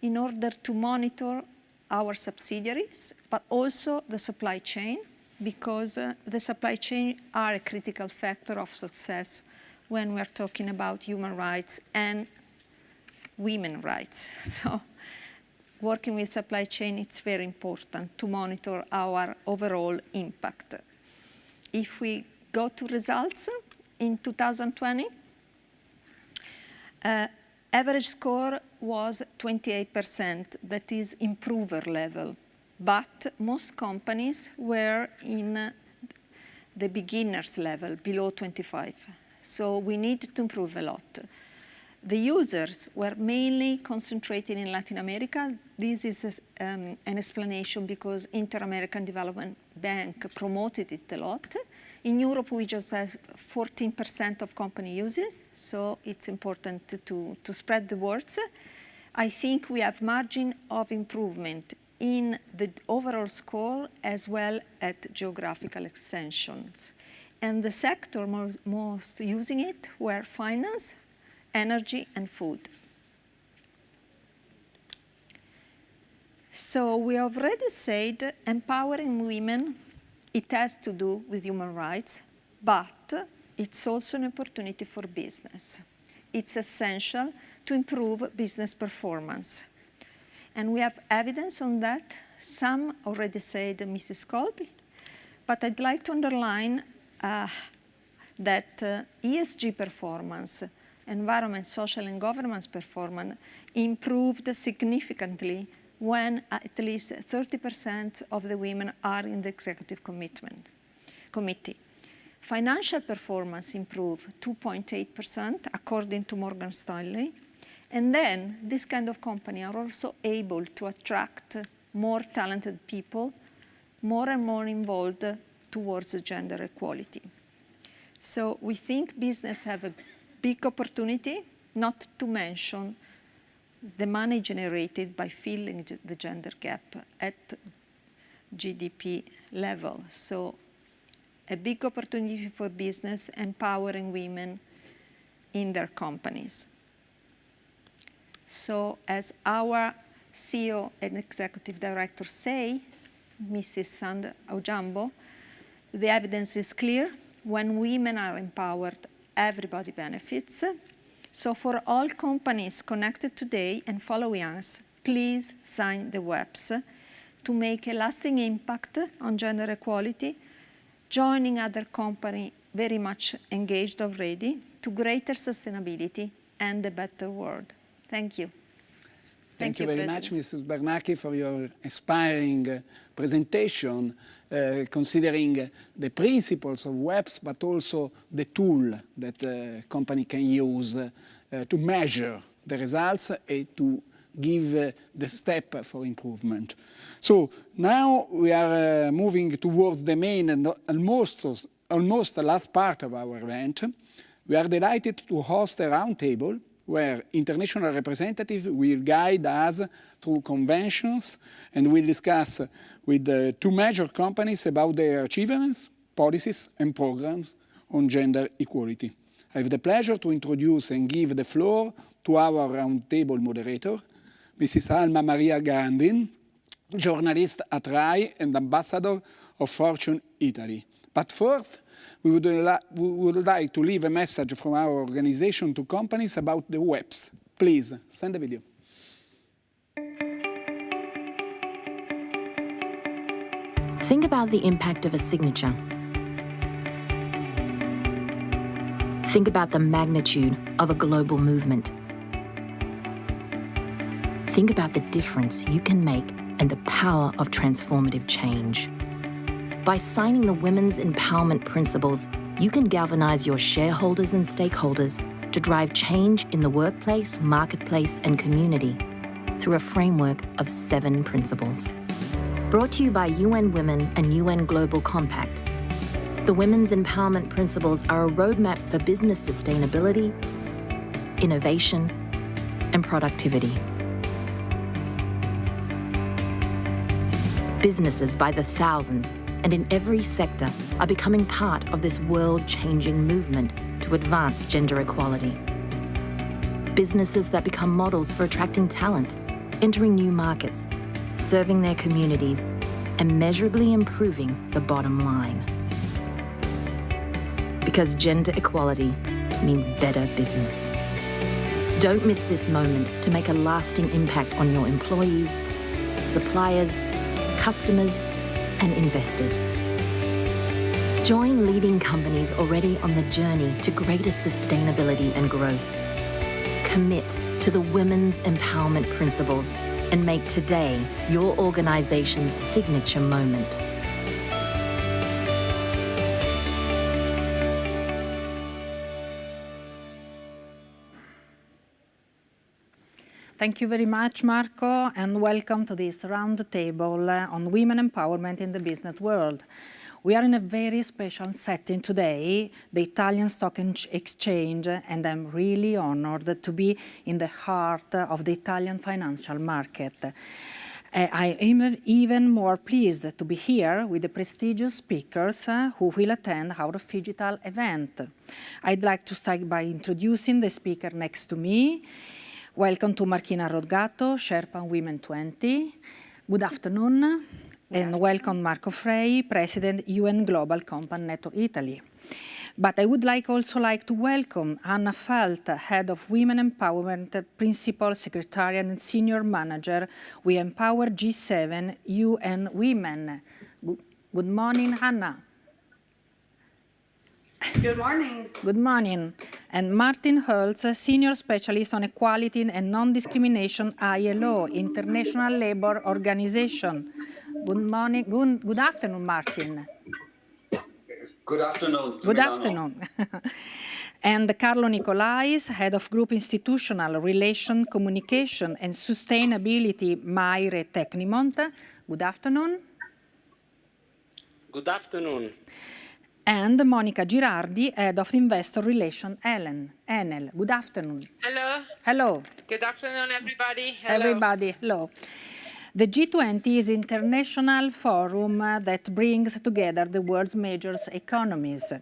in order to monitor our subsidiaries, but also the supply chain, because the supply chain are a critical factor of success when we're talking about human rights and women's rights. So working with supply chain, it's very important to monitor our overall impact. If we go to results in 2020, average score was 28%, that is improver level. But most companies were in the beginner's level, below 25. So we need to improve a lot. The users were mainly concentrated in Latin America. This is an explanation because Inter-American Development Bank promoted it a lot. In Europe, we just have 14% of company uses, so it's important to spread the words. I think we have margin of improvement in the overall score as well as geographical extensions. And the sector most using it were finance, energy, and food. So we have already said empowering women, it has to do with human rights, but it's also an opportunity for business. It's essential to improve business performance. And we have evidence on that. Some already said Mrs. Colby, but I'd like to underline that ESG performance, environment, social, and governance performance improved significantly when at least 30% of the women are in the executive committee. Financial performance improved 2.8% according to Morgan Stanley. And then this kind of company are also able to attract more talented people, more and more involved towards gender equality. So we think business have a big opportunity, not to mention the money generated by filling the gender gap at GDP level. So a big opportunity for business empowering women in their companies. So as our CEO and Executive Director say, Mrs. Sand Aujambo, the evidence is clear. When women are empowered, everybody benefits. So for all companies connected today and following us, please sign the WEPs to make a lasting impact on gender equality, joining other companies very much engaged already to greater sustainability and a better world. Thank you. Thank you very much, Mrs. Bernacchi, for your inspiring presentation, considering the principles of WEPs, but also the tool that a company can use to measure the results and to give the step for improvement. So now we are moving towards the main and almost the last part of our event. We are delighted to host a roundtable where international representatives will guide us through conventions and will discuss with two major companies about their achievements, policies, and programs on gender equality. I have the pleasure to introduce and give the floor to our roundtable moderator, Mrs. Alma Maria Grandin, journalist at RAI and ambassador of Fortune Italy. But first, we would like to leave a message from our organization to companies about the WEPs. Please, send the video. Think about the impact of a signature. Think about the magnitude of a global movement. Think about the difference you can make and the power of transformative change. By signing the Women's Empowerment Principles, you can galvanize your shareholders and stakeholders to drive change in the workplace, marketplace, and community through a framework of 7 principles. Brought to you by UN Women and UN Global Compact, The Women's Empowerment Principles are a roadmap for business sustainability, innovation, and productivity. Businesses by the thousands and in every sector are becoming part of this world-changing movement to advance gender equality. Businesses that become models for attracting talent, entering new markets, serving their communities, and measurably improving the bottom line. Because gender equality means better business. Don't miss this moment to make a lasting impact on your employees, suppliers, customers, and investors. Join leading companies already on the journey to greater sustainability and growth. Commit to the Women's Empowerment Principles and make today your organization's signature moment. Thank you very much, Marco, and welcome to this roundtable on women empowerment in the business world. We are in a very special setting today, the Italian Stock Exchange, and I'm really honored to be in the heart of the Italian financial market. I am even more pleased to be here with the prestigious speakers who will attend our digital event. I'd like to start by introducing the speaker next to me. Welcome to Marchina Rodgato, Sherpa Women 20. Good afternoon, and welcome Marco Frey, President UN Global Compact Network Italy. But I would also like to welcome Anna Falt, Head of Women Empowerment, Principal Secretariat and Senior Manager. We Empower G7 UN Women. Good morning, Anna. Good morning. Good morning. And Martin Holtz, Senior Specialist on Equality and Non-Discrimination, ILO, International Labour Organization. Good morning. Good afternoon, Martin. Good afternoon. Good afternoon. And Carlo Nicolais, Head of Group Institutional Relation, Communication and Sustainability, Maire Tecnimont. Good afternoon. Good afternoon. And Monica Girardi, Head of Investor Relations, Enel. Good afternoon. Hello. Hello. Good afternoon, everybody. Hello. Everybody, hello. The G20 is an international forum that brings together the world's major economies.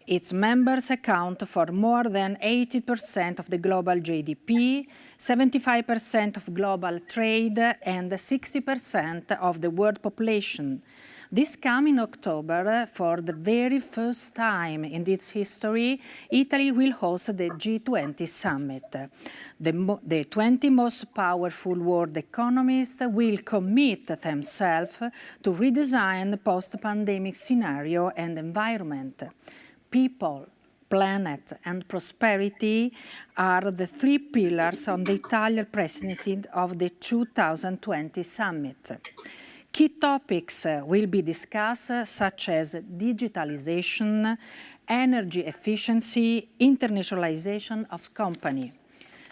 Its members account for more than 80% of the global GDP, 75% of global trade, and 60% of the world population. This coming October, for the very first time in its history, Italy will host the G20 summit. The 20 most powerful world economies will commit themselves to redesign the post-pandemic scenario and environment. People, planet, and prosperity are the three pillars on the Italian presidency of the 2020 summit. Key topics will be discussed, such as digitalization, energy efficiency, internationalization of company,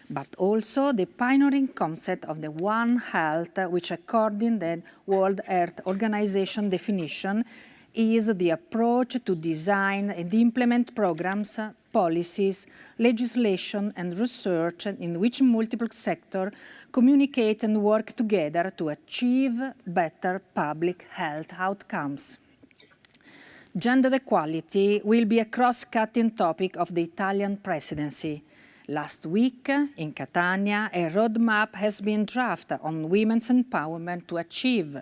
but also the pioneering concept of the One Health, which according to the World Health Organization definition, is the approach to design and implement programs, policies, legislation, and research in which multiple sectors communicate and work together to achieve better public health outcomes. Gender equality will be a cross-cutting topic of the Italian presidency. Last week, in Catania, a roadmap has been drafted on women's empowerment to achieve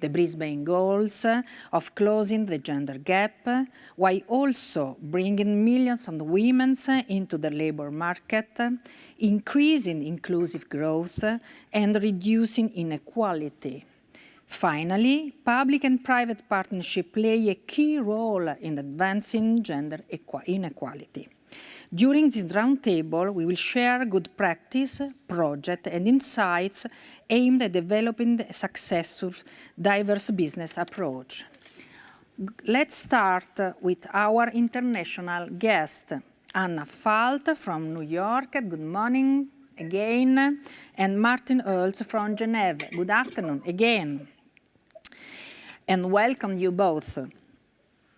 the Brisbane goals of closing the gender gap, while also bringing millions of women into the labor market, increasing inclusive growth, and reducing inequality. Finally, public and private partnerships play a key role in advancing gender inequality. During this roundtable, we will share good practice, projects, and insights aimed at developing a successful, diverse business approach. Let's start with our international guest, Anna Falt from New York. Good morning again. And Martin Holtz from Geneva. Good afternoon again. And welcome you both.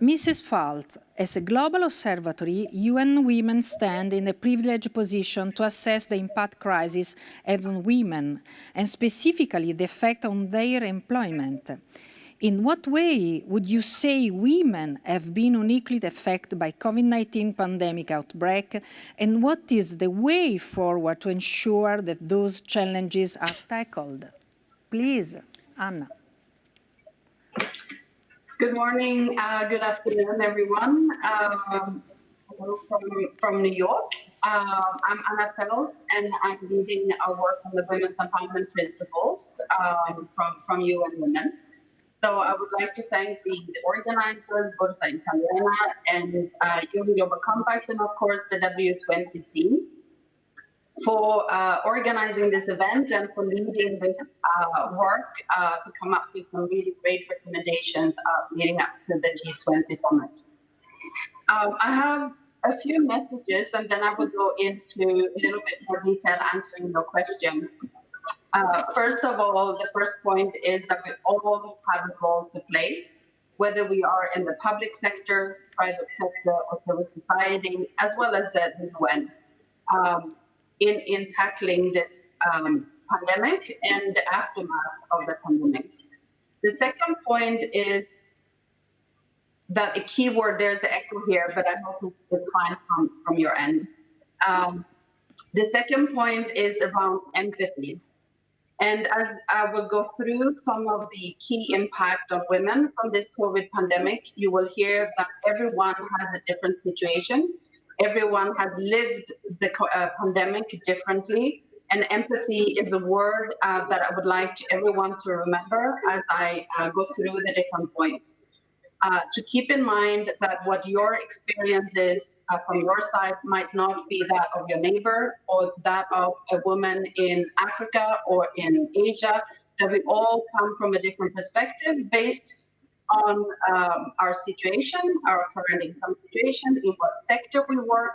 Mrs. Falt, as a global observatory, UN Women stand in a privileged position to assess the impact crisis has on women, and specifically the effect on their employment. In what way would you say women have been uniquely affected by COVID-19 pandemic outbreak, and what is the way forward to ensure that those challenges are tackled? Please, Anna. Good morning, good afternoon, everyone. Hello from New York. I'm Anna Feld, and I'm leading our work on the Women's Empowerment Principles from UN Women. So I would like to thank the organizers, Borsa Italiana, and UN Global Compact, and of course the W20 team, for organizing this event and for leading this work to come up with some really great recommendations leading up to the G20 summit. I have a few messages, and then I will go into a little bit more detail answering your question. First of all, the first point is that we all have a role to play, whether we are in the public sector, private sector, or civil society, as well as the UN. In tackling this pandemic and the aftermath of the pandemic. The second point is that the key word, there's the echo here, but I hope it's fine from your end. The second point is around empathy. And as I will go through some of the key impact of women from this COVID pandemic, you will hear that everyone has a different situation. Everyone has lived the pandemic differently, and empathy is a word that I would like everyone to remember as I go through the different points. To keep in mind that what your experience is from your side might not be that of your neighbor or that of a woman in Africa or in Asia, that we all come from a different perspective based on our situation, our current income situation, in what sector we work,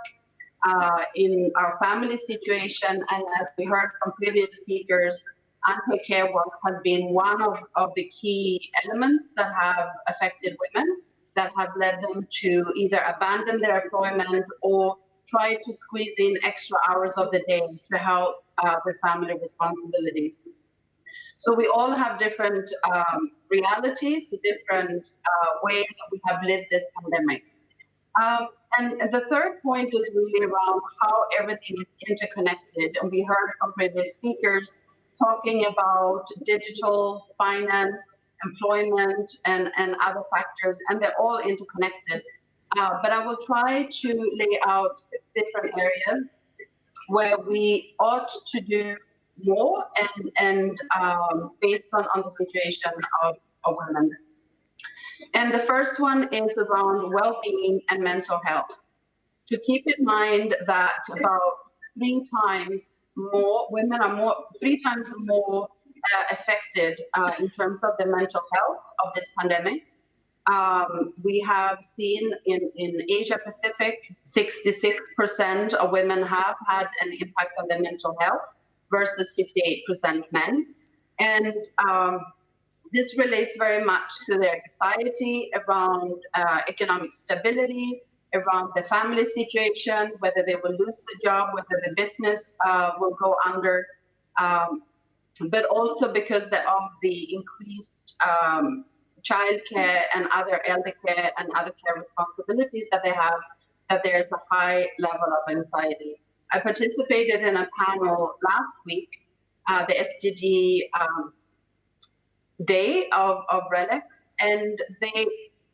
in our family situation, and as we heard from previous speakers, unpaid care work has been one of the key elements that have affected women, that have led them to either abandon their employment or try to squeeze in extra hours of the day to help with family responsibilities. So we all have different realities, different ways that we have lived this pandemic. And the third point is really around how everything is interconnected. And we heard from previous speakers talking about digital, finance, employment, and other factors, and they're all interconnected. But I will try to lay out 6 different areas where we ought to do more and based on the situation of women. And the first one is around well-being and mental health. To keep in mind that about 3 times more, women are 3 times more affected in terms of the mental health of this pandemic. We have seen in Asia Pacific, 66% of women have had an impact on their mental health versus 58% men. And this relates very much to their anxiety around economic stability, around the family situation, whether they will lose the job, whether the business will go under, but also because of the increased childcare and other elder care and other care responsibilities that they have, that there's a high level of anxiety. I participated in a panel last week, the SDG day of RELEX, and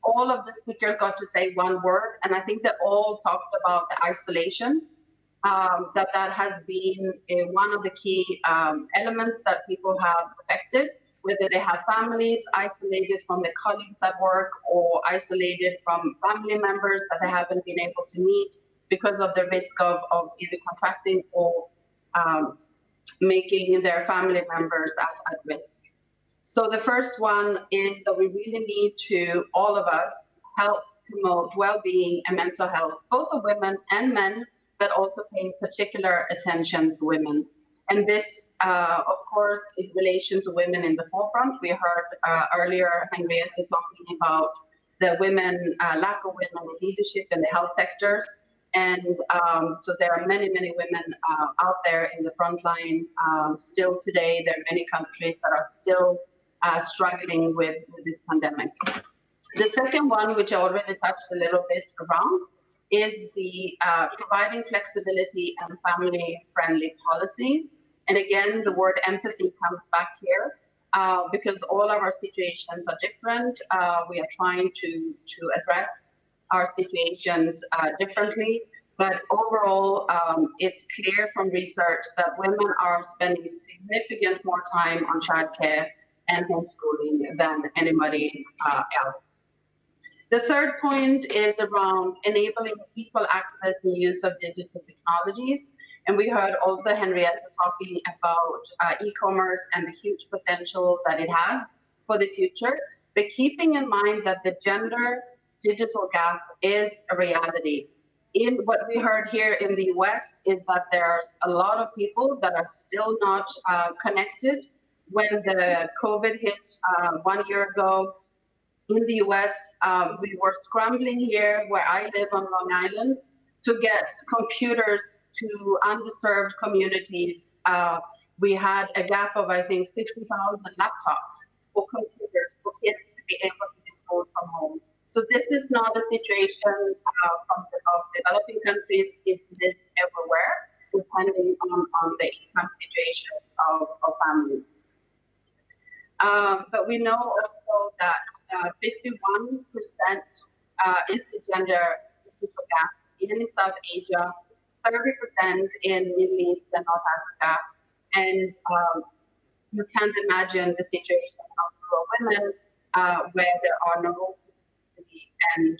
all of the speakers got to say one word, and I think they all talked about the isolation, that has been one of the key elements that people have affected, whether they have families isolated from their colleagues at work or isolated from family members that they haven't been able to meet because of the risk of either contracting or making their family members at risk. So the first one is that we really need to, all of us, help promote well-being and mental health, both of women and men, but also paying particular attention to women. And this, of course, in relation to women in the forefront. We heard earlier Henrietta talking about the women, lack of women in leadership in the health sectors. And so there are many, many women out there in the front line still today. There are many countries that are still struggling with this pandemic. The second one, which I already touched a little bit around, is the providing flexibility and family-friendly policies. And again, the word empathy comes back here because all of our situations are different. We are trying to address our situations differently. But overall, it's clear from research that women are spending significant more time on childcare and homeschooling than anybody else. The third point is around enabling equal access and use of digital technologies. And we heard also Henrietta talking about e-commerce and the huge potential that it has for the future. But keeping in mind that the gender digital gap is a reality. In what we heard here in the US is that there's a lot of people that are still not connected. When the COVID hit 1 year ago, in the US, we were scrambling here where I live on Long Island to get computers to underserved communities. We had a gap of, I think, 50,000 laptops or computers for kids to be able to be schooled from home. So this is not a situation of developing countries. It's lived everywhere, depending on the income situations of families. But we know also that 51% is the gender digital gap in South Asia, 30% in Middle East and North Africa. And you can't imagine the situation of rural women where there are no opportunity and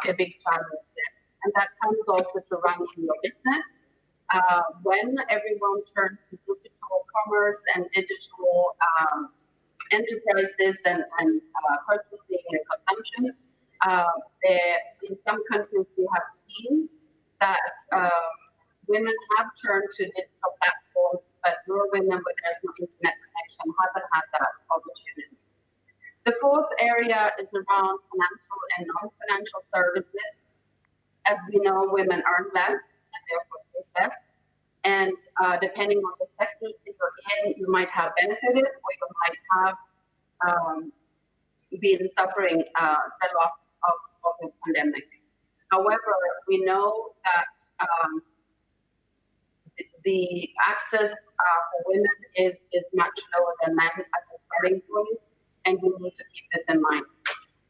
a big challenge there. And that comes also to running your business. When everyone turns to digital commerce and digital enterprises and purchasing and consumption, in some countries we have seen that women have turned to digital platforms, but rural women where there's no internet connection haven't had that opportunity. The fourth area is around financial and non-financial services. As we know, women earn less and therefore save less. And depending on the sectors that you're in, you might have benefited or you might have been suffering the loss of the pandemic. However, we know that the access for women is much lower than men as a starting point, and we need to keep this in mind.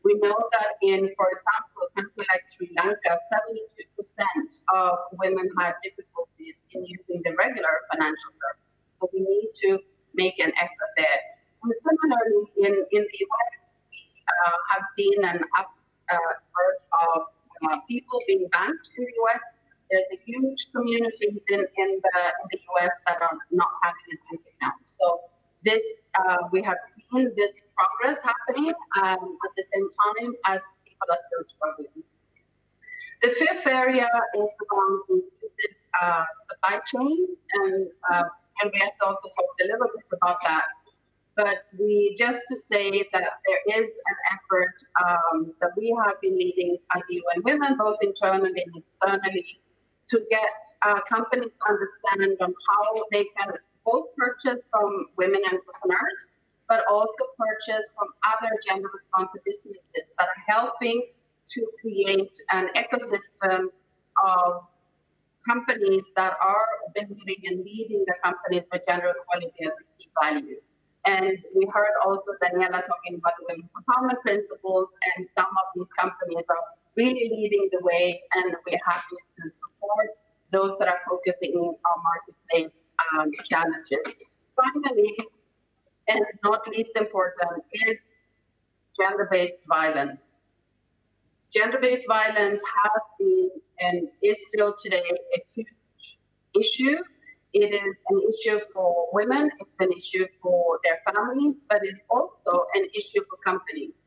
We know that in, for example, a country like Sri Lanka, 72% of women had difficulties in using the regular financial services. So we need to make an effort there. And similarly, in the US, we have seen an upspurt of people being banked in the US. There's a huge communities in the US that are not having a bank account. So this we have seen this progress happening at the same time as people are still struggling. The fifth area is around inclusive supply chains, and Henrietta also talked a little bit about that. But just to say that there is an effort that we have been leading as UN Women, both internally and externally, to get companies to understand on how they can both purchase from women entrepreneurs, but also purchase from other gender-responsive businesses that are helping to create an ecosystem of companies that are believing and leading the companies with gender equality as a key value. And we heard also Daniela talking about the women's empowerment principles, and some of these companies are really leading the way, and we're happy to support those that are focusing on marketplace challenges. Finally, and not least important, is gender-based violence. Gender-based violence has been and is still today a huge issue. It is an issue for women, it's an issue for their families, but it's also an issue for companies.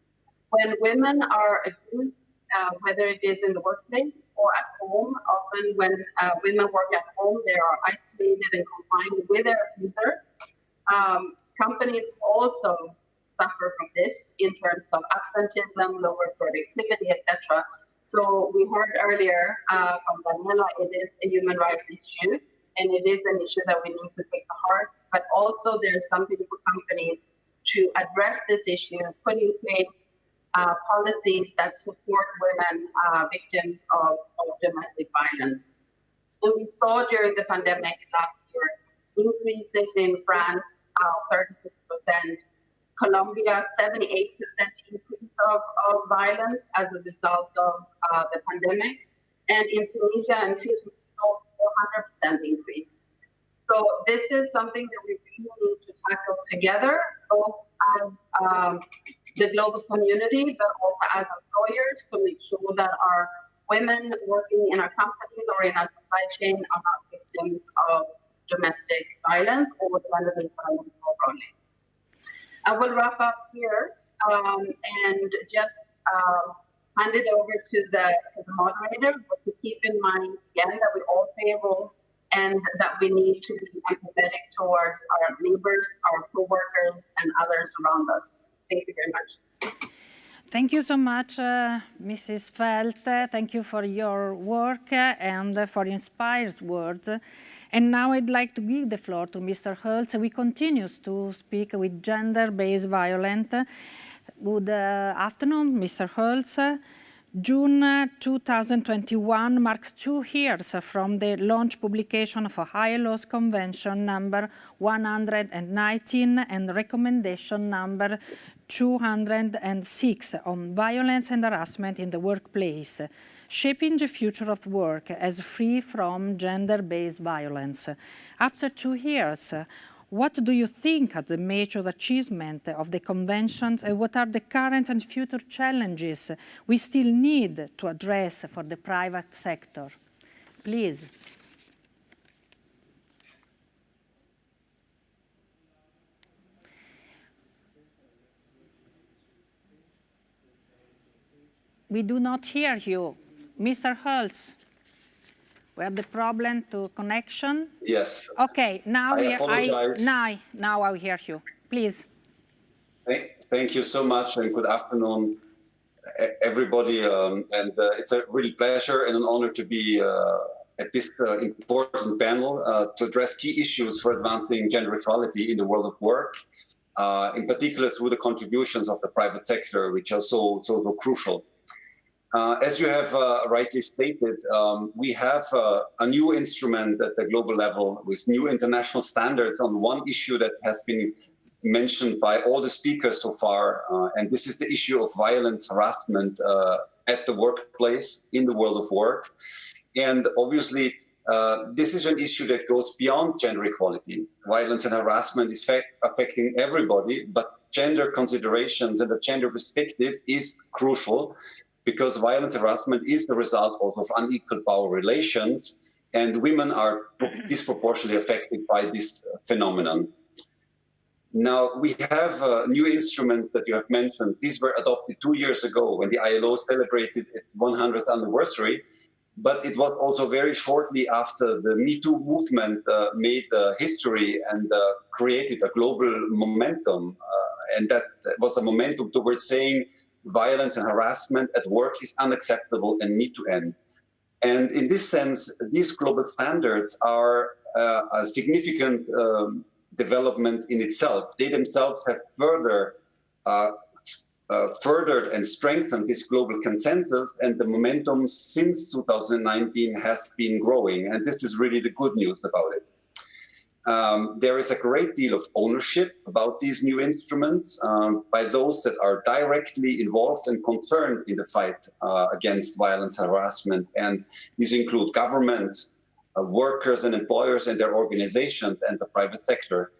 When women are abused, whether it is in the workplace or at home, often when women work at home, they are isolated and confined with their abuser. Companies also suffer from this in terms of absenteeism, lower productivity, etc. So we heard earlier from Daniela, it is a human rights issue, and it is an issue that we need to take to heart. But also there's something for companies to address this issue, put in place policies that support women victims of domestic violence. So we saw during the pandemic last year increases in France, 36%, Colombia, 78% increase of violence as a result of the pandemic, and in Tunisia and Fiji, we saw 400% increase. So this is something that we really need to tackle together, both as the global community, but also as employers, to make sure that our women working in our companies or in our supply chain are not victims of domestic violence or gender-based violence more broadly. I will wrap up here and just hand it over to the moderator, but to keep in mind again that we all play a role and that we need to be empathetic towards our neighbors, our co-workers, and others around us. Thank you very much. Thank you so much, Mrs. Felt. Thank you for your work and for inspired words. And now I'd like to give the floor to Mr. Holz. We continue to speak with gender-based violence. Good afternoon, Mr. Holz. June 2021 marks 2 years from the launch publication of ILO's Convention number 119 and recommendation number 206 on violence and harassment in the workplace, shaping the future of work as free from gender-based violence. After 2 years, what do you think are the major achievements of the Convention, and what are the current and future challenges we still need to address for the private sector? Please. We do not hear you. Mr. Holz, we have the problem to connection. Yes. Okay, now I apologize. Now I hear you. Please. Thank you so much, and good afternoon, everybody. It's a real pleasure and an honor to be at this important panel to address key issues for advancing gender equality in the world of work, in particular through the contributions of the private sector, which are so crucial. As you have rightly stated, we have a new instrument at the global level with new international standards on one issue that has been mentioned by all the speakers so far, and this is the issue of violence, harassment at the workplace, in the world of work. And obviously, this is an issue that goes beyond gender equality. Violence and harassment is affecting everybody, but gender considerations and the gender perspective is crucial, because violence and harassment is the result of unequal power relations, and women are disproportionately affected by this phenomenon. Now, we have new instruments that you have mentioned. These were adopted 2 years ago when the ILO celebrated its 100th anniversary, but it was also very shortly after the Me Too movement made history and created a global momentum, and that was a momentum towards saying violence and harassment at work is unacceptable and need to end. And in this sense, these global standards are a significant development in itself. They themselves have furthered and strengthened this global consensus, and the momentum since 2019 has been growing. And this is really the good news about it. There is a great deal of ownership about these new instruments by those that are directly involved and concerned in the fight against violence and harassment. And these include governments, workers and employers and their organizations, and the private sector.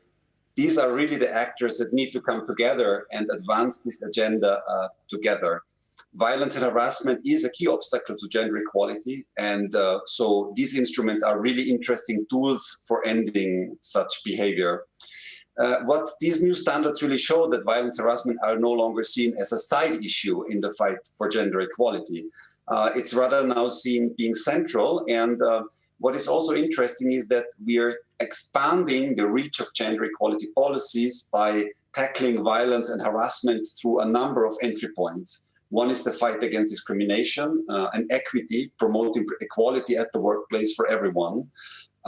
These are really the actors that need to come together and advance this agenda together. Violence and harassment is a key obstacle to gender equality, and so these instruments are really interesting tools for ending such behavior. What these new standards really show, that violence and harassment are no longer seen as a side issue in the fight for gender equality. It's rather now seen being central, and what is also interesting is that we are expanding the reach of gender equality policies by tackling violence and harassment through a number of entry points. One is the fight against discrimination and equity, promoting equality at the workplace for everyone,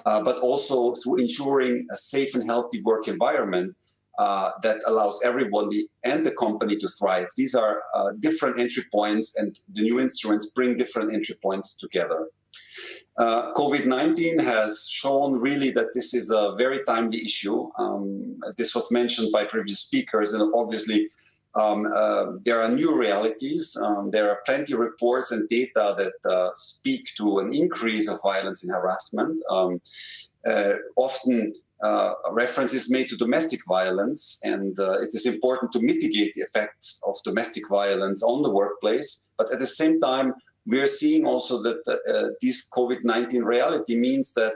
but also through ensuring a safe and healthy work environment that allows everybody and the company to thrive. These are different entry points, and the new instruments bring different entry points together. COVID-19 has shown really that this is a very timely issue. This was mentioned by previous speakers, and obviously there are new realities. There are plenty of reports and data that speak to an increase of violence and harassment. Often reference is made to domestic violence, and it is important to mitigate the effects of domestic violence on the workplace. But at the same time, we are seeing also that this COVID-19 reality means that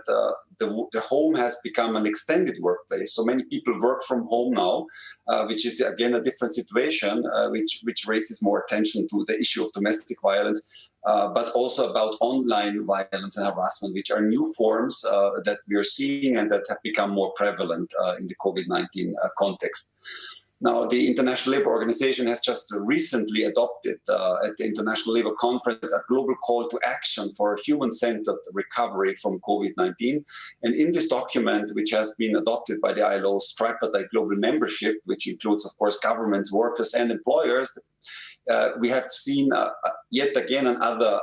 the home has become an extended workplace. So many people work from home now, which is again a different situation, which raises more attention to the issue of domestic violence, but also about online violence and harassment, which are new forms that we are seeing and that have become more prevalent in the COVID-19 context. Now, the International Labour Organization has just recently adopted at the International Labour Conference a global call to action for human-centered recovery from COVID-19. And in this document, which has been adopted by the ILO's tripartite global membership, which includes, of course, governments, workers, and employers, we have seen yet again another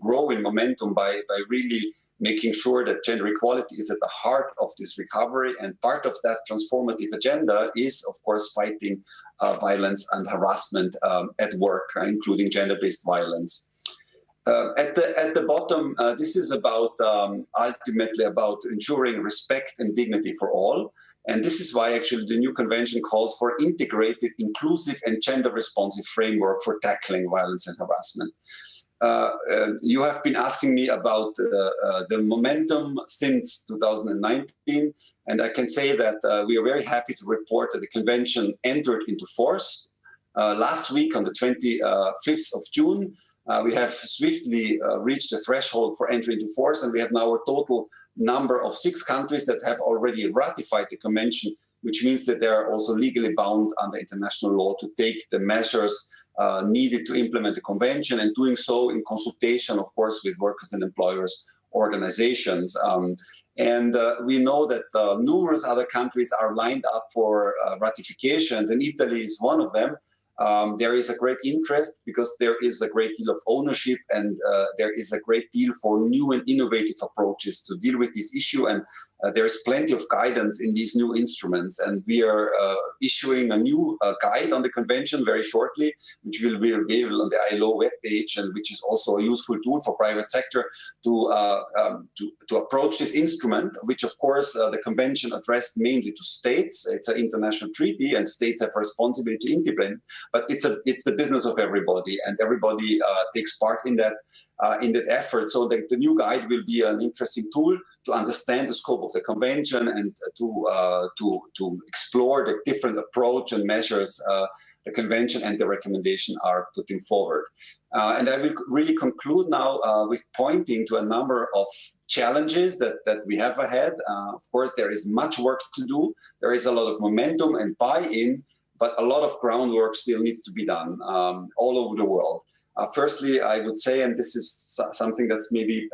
growing momentum by really making sure that gender equality is at the heart of this recovery. And part of that transformative agenda is, of course, fighting violence and harassment at work, including gender-based violence. At the bottom, this is about ultimately about ensuring respect and dignity for all. And this is why actually the new convention calls for integrated, inclusive, and gender-responsive framework for tackling violence and harassment. You have been asking me about the momentum since 2019, and I can say that we are very happy to report that the convention entered into force last week on the 25th of June. We have swiftly reached the threshold for entry into force, and we have now a total number of 6 countries that have already ratified the convention, which means that they are also legally bound under international law to take the measures needed to implement the convention, and doing so in consultation, of course, with workers and employers organizations. We know that numerous other countries are lined up for ratifications, and Italy is one of them. There is a great interest because there is a great deal of ownership, and there is a great deal for new and innovative approaches to deal with this issue. And there is plenty of guidance in these new instruments. And we are issuing a new guide on the convention very shortly, which will be available on the ILO webpage, and which is also a useful tool for private sector to approach this instrument, which of course the convention addressed mainly to states. It's an international treaty, and states have a responsibility to implement. But it's the business of everybody, and everybody takes part in that effort. So the new guide will be an interesting tool to understand the scope of the convention and to explore the different approach and measures the convention and the recommendation are putting forward. And I will really conclude now with pointing to a number of challenges that we have ahead. Of course, there is much work to do. There is a lot of momentum and buy-in, but a lot of groundwork still needs to be done all over the world. Firstly, I would say, and this is something that's maybe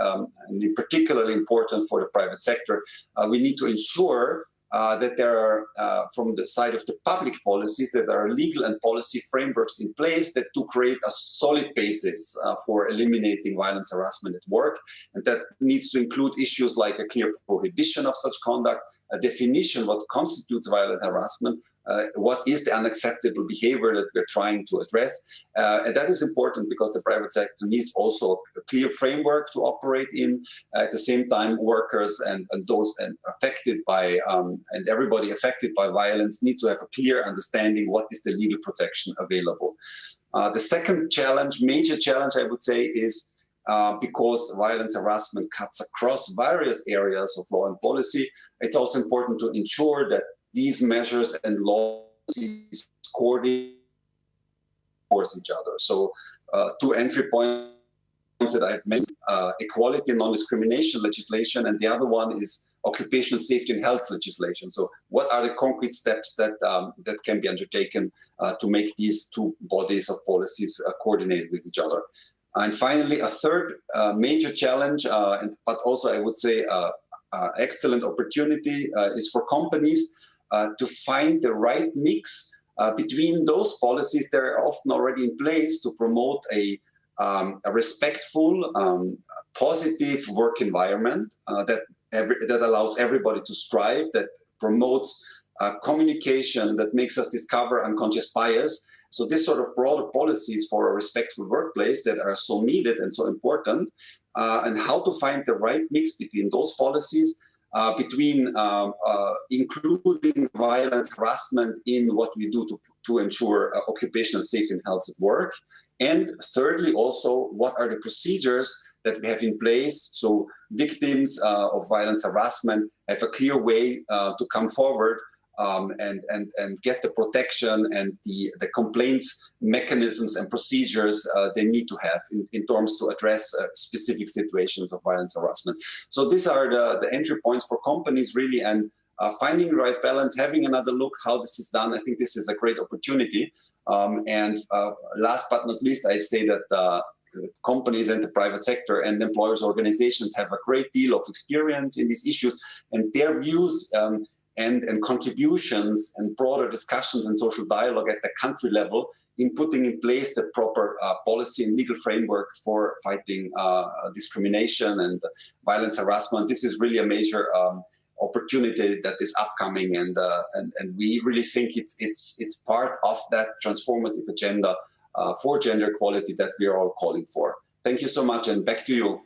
particularly important for the private sector, we need to ensure that there are, from the side of the public policies, that there are legal and policy frameworks in place that to create a solid basis for eliminating violence, harassment at work. And that needs to include issues like a clear prohibition of such conduct, a definition what constitutes violent harassment, what is the unacceptable behavior that we're trying to address. And that is important because the private sector needs also a clear framework to operate in. At the same time, workers and those affected by, and everybody affected by violence need to have a clear understanding what is the legal protection available. The second challenge, major challenge, I would say, is because violence harassment cuts across various areas of law and policy, it's also important to ensure that these measures and laws coordinate each other. So 2 entry points that I've mentioned, equality and non-discrimination legislation, and the other one is occupational safety and health legislation. So what are the concrete steps that that can be undertaken to make these two bodies of policies coordinate with each other? And finally, a third major challenge, but also I would say excellent opportunity is for companies to find the right mix between those policies that are often already in place to promote a respectful, positive work environment that allows everybody to strive, that promotes communication, that makes us discover unconscious bias. So this sort of broader policies for a respectful workplace that are so needed and so important, and how to find the right mix between those policies, between including violence, harassment in what we do to ensure occupational safety and health at work. And thirdly, also, what are the procedures that we have in place so victims of violence, harassment have a clear way to come forward and get the protection and the complaints mechanisms and procedures they need to have in terms to address specific situations of violence, harassment. So these are the entry points for companies really, and finding the right balance, having another look how this is done. I think this is a great opportunity. And last but not least, I say that companies and the private sector and employers' organizations have a great deal of experience in these issues, and their views and contributions and broader discussions and social dialogue at the country level in putting in place the proper policy and legal framework for fighting discrimination and violence, harassment. This is really a major opportunity that is upcoming, and we really think it's part of that transformative agenda for gender equality that we are all calling for. Thank you so much, and back to you.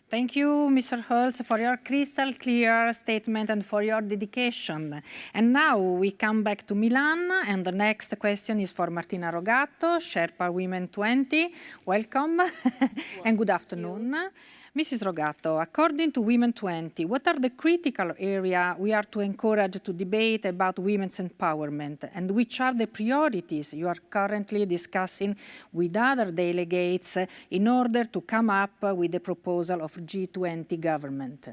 Thank you, Mr. Holz, for your crystal clear statement and for your dedication. And now we come back to Milan, and the next question is for Martina Rogato, Sherpa Women 20. Welcome and good afternoon. Mrs. Rogato, according to Women 20, what are the critical areas we are to encourage to debate about women's empowerment, and which are the priorities you are currently discussing with other delegates in order to come up with the proposal of G20 government?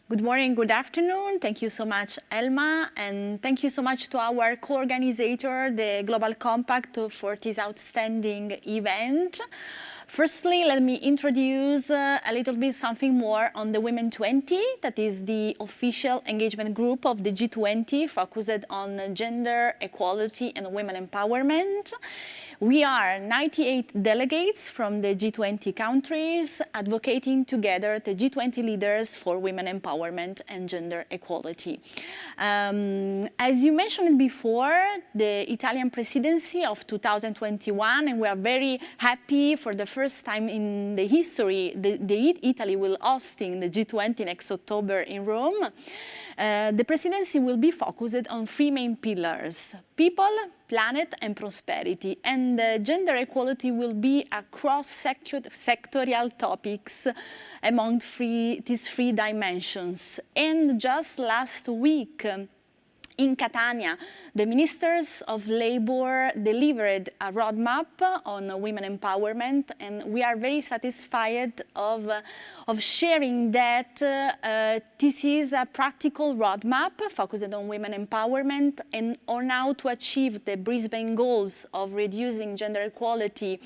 Good morning, good afternoon. Thank you so much, Elma, and thank you so much to our co-organizer, the Global Compact, for this outstanding event. Firstly, let me introduce a little bit something more on the Women 20, that is the official engagement group of the G20 focused on gender equality and women empowerment. We are 98 delegates from the G20 countries advocating together the G20 leaders for women empowerment and gender equality. As you mentioned before, the Italian presidency of 2021, and we are very happy for the first time in the history, Italy will hosting the G20 next October in Rome. The presidency will be focused on three main pillars: people, planet, and prosperity. And gender equality will be across sectorial topics among these three dimensions. And just last week, in Catania, the Ministers of Labour delivered a roadmap on women empowerment, and we are very satisfied of sharing that this is a practical roadmap focused on women empowerment and on how to achieve the Brisbane goals of reducing gender equality,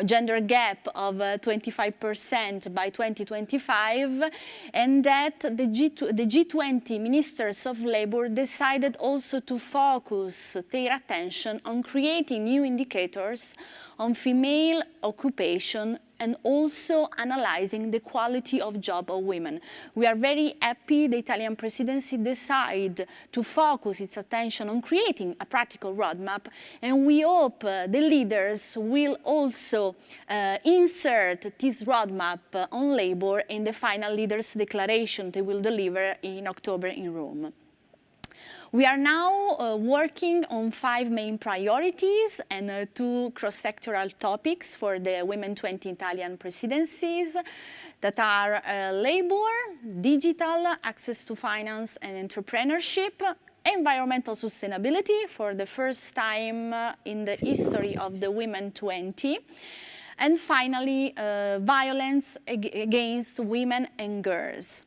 gender gap of 25% by 2025, and that the G20 Ministers of Labour decided also to focus their attention on creating new indicators on female occupation and also analyzing the quality of job of women. We are very happy the Italian presidency decided to focus its attention on creating a practical roadmap, and we hope the leaders will also insert this roadmap on labor in the final leaders' declaration they will deliver in October in Rome. We are now working on 5 main priorities and 2 cross-sectoral topics for the Women 20 Italian presidencies that are labor, digital, access to finance and entrepreneurship, environmental sustainability for the first time in the history of the Women 20, and finally, violence against women and girls.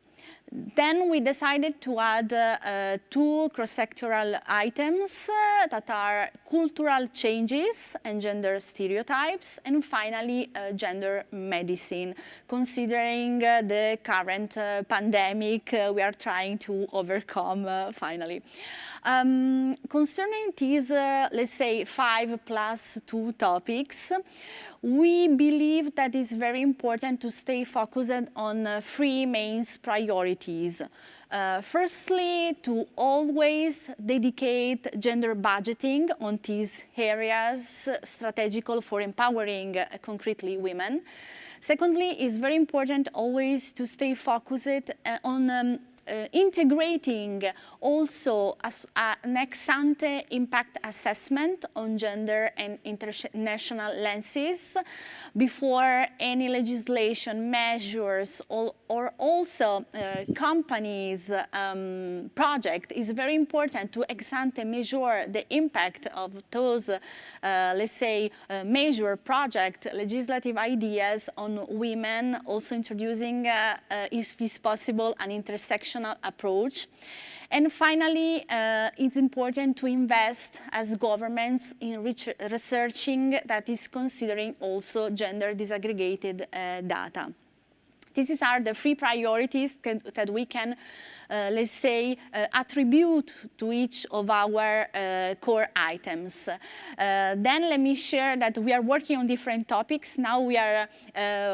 Then we decided to add two cross-sectoral items that are cultural changes and gender stereotypes, and finally gender medicine, considering the current pandemic we are trying to overcome finally. Concerning these, let's say, 5+2 topics, we believe that it's very important to stay focused on three main priorities. Firstly, to always dedicate gender budgeting on these areas strategical for empowering concretely women. Secondly, it's very important always to stay focused on integrating also an ex-ante impact assessment on gender and international lenses before any legislation, measures, or also companies' project. Is very important to ex-ante measure the impact of those, let's say, major project legislative ideas on women, also introducing, if it's possible, an intersectional approach. And finally, it's important to invest as governments in researching that is considering also gender disaggregated data. These are the three priorities that we can, let's say, attribute to each of our core items. Then let me share that we are working on different topics. Now we are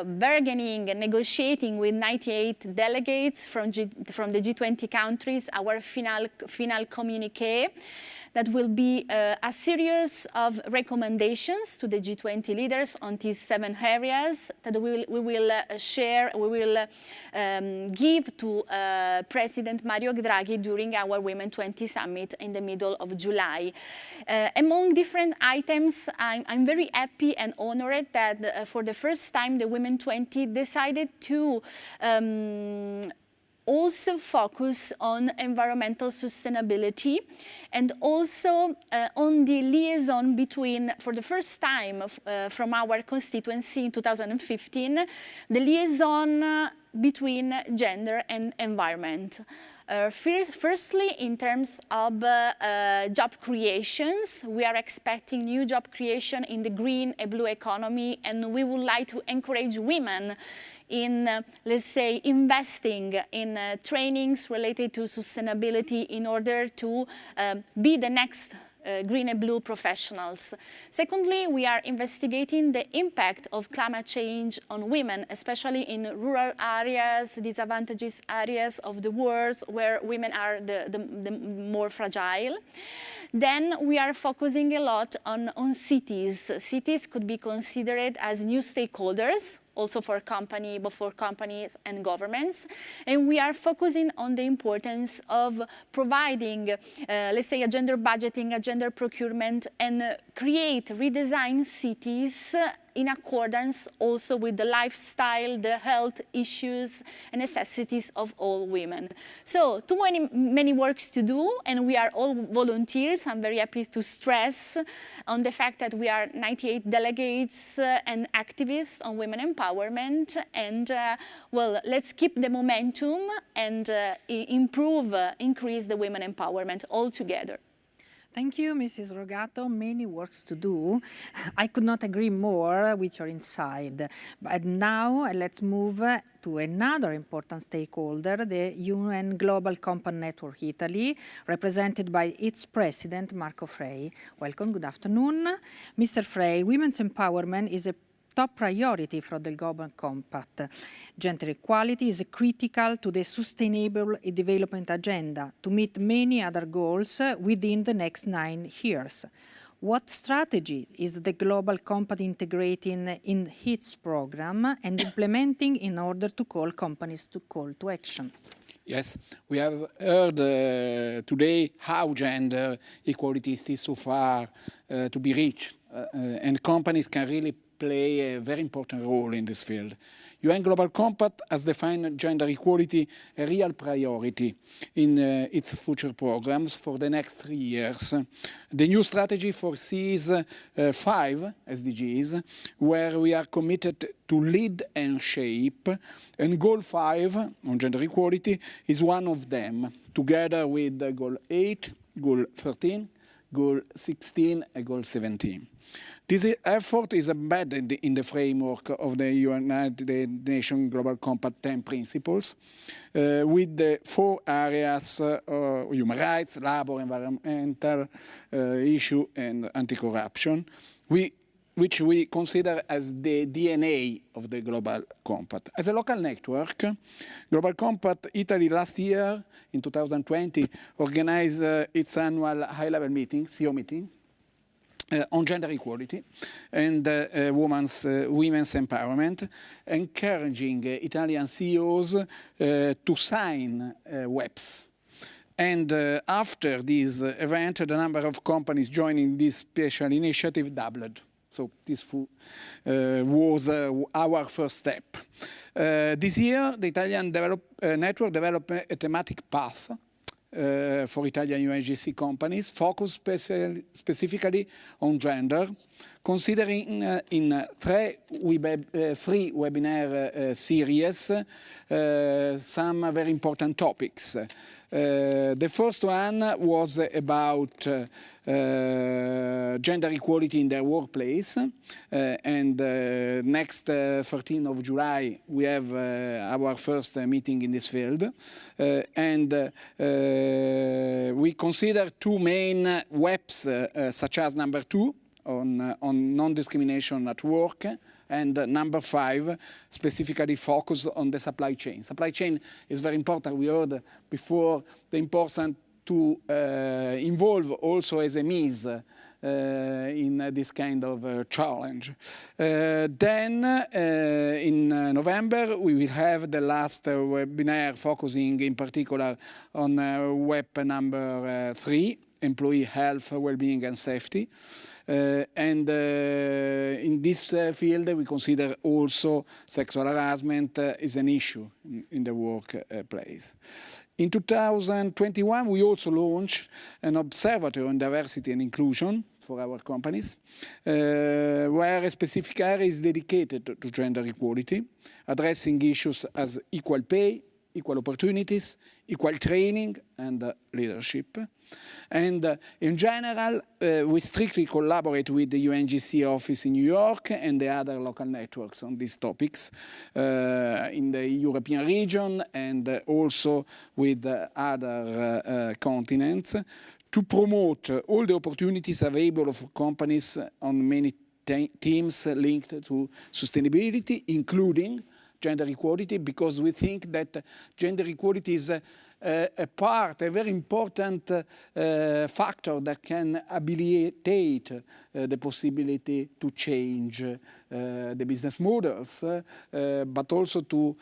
bargaining and negotiating with 98 delegates from the G20 countries, our final communiqué. That will be a series of recommendations to the G20 leaders on these 7 areas that we will share, we will give to President Mario Draghi during our Women 20 Summit in the middle of July. Among different items, I'm very happy and honored that for the first time the Women 20 decided to also focus on environmental sustainability and also on the liaison between, for the first time from our constituency in 2015, the liaison between gender and environment. Firstly, in terms of job creations, we are expecting new job creation in the green and blue economy, and we would like to encourage women in, let's say, investing in trainings related to sustainability in order to be the next green and blue professionals. Secondly, we are investigating the impact of climate change on women, especially in rural areas, disadvantaged areas of the world where women are the more fragile. Then we are focusing a lot on cities. Cities could be considered as new stakeholders, also for companies and governments. And we are focusing on the importance of providing, let's say, a gender budgeting, a gender procurement, and redesign cities in accordance also with the lifestyle, the health issues and necessities of all women. So too many works to do, and we are all volunteers. I'm very happy to stress on the fact that we are 98 delegates and activists on women empowerment, and well, let's keep the momentum and increase the women empowerment all together. Thank you, Mrs. Rogato. Many works to do. I could not agree more with your insight. But now let's move to another important stakeholder, the UN Global Compact Network Italy, represented by its president, Marco Frey. Welcome, good afternoon. Mr. Frey, women's empowerment is a top priority for the Global Compact. Gender equality is critical to the Sustainable Development Agenda to meet many other goals within the next 9 years. What strategy is the Global Compact integrating in its program and implementing in order to call companies to call to action? Yes, we have heard today how gender equality is still so far to be reached, and companies can really play a very important role in this field. UN Global Compact has defined gender equality a real priority in its future programs for the next 3 years. The new strategy foresees 5 SDGs, where we are committed to lead and shape, and Goal 5 on gender equality is one of them, together with Goal 8, Goal 13, Goal 16, and Goal 17. This effort is embedded in the framework of the United Nations Global Compact 10 principles, with the 4 areas, human rights, labor, environmental issue, and anti-corruption, which we consider as the DNA of the Global Compact. As a local network, Global Compact Italy last year, in 2020, organized its annual high-level meeting, CEO meeting, on gender equality and women's empowerment, encouraging Italian CEOs to sign WEPs. And after this event, the number of companies joining this special initiative doubled. So this was our first step. This year, the Italian network developed a thematic path for Italian UNGC companies, focused specifically on gender, considering in 3 free webinar series some very important topics. The first one was about gender equality in the workplace, and next 13th of July we have our first meeting in this field, and we consider 2 main webs, such as number 2 on non-discrimination at work, and number 5 specifically focused on the supply chain. Supply chain is very important. We heard before the importance to involve also SMEs in this kind of challenge. Then in November, we will have the last webinar focusing in particular on web number 3, employee health, well-being and safety. And in this field, we consider also sexual harassment is an issue in the workplace. In 2021, we also launched an observatory on diversity and inclusion for our companies, where a specific area is dedicated to gender equality, addressing issues as equal pay, equal opportunities, equal training, and leadership. And in general, we strictly collaborate with the UNGC office in New York and the other local networks on these topics in the European region and also with other continents to promote all the opportunities available for companies on many themes linked to sustainability, including gender equality, because we think that gender equality is a very important factor that can habilitate the possibility to change the business models, but also to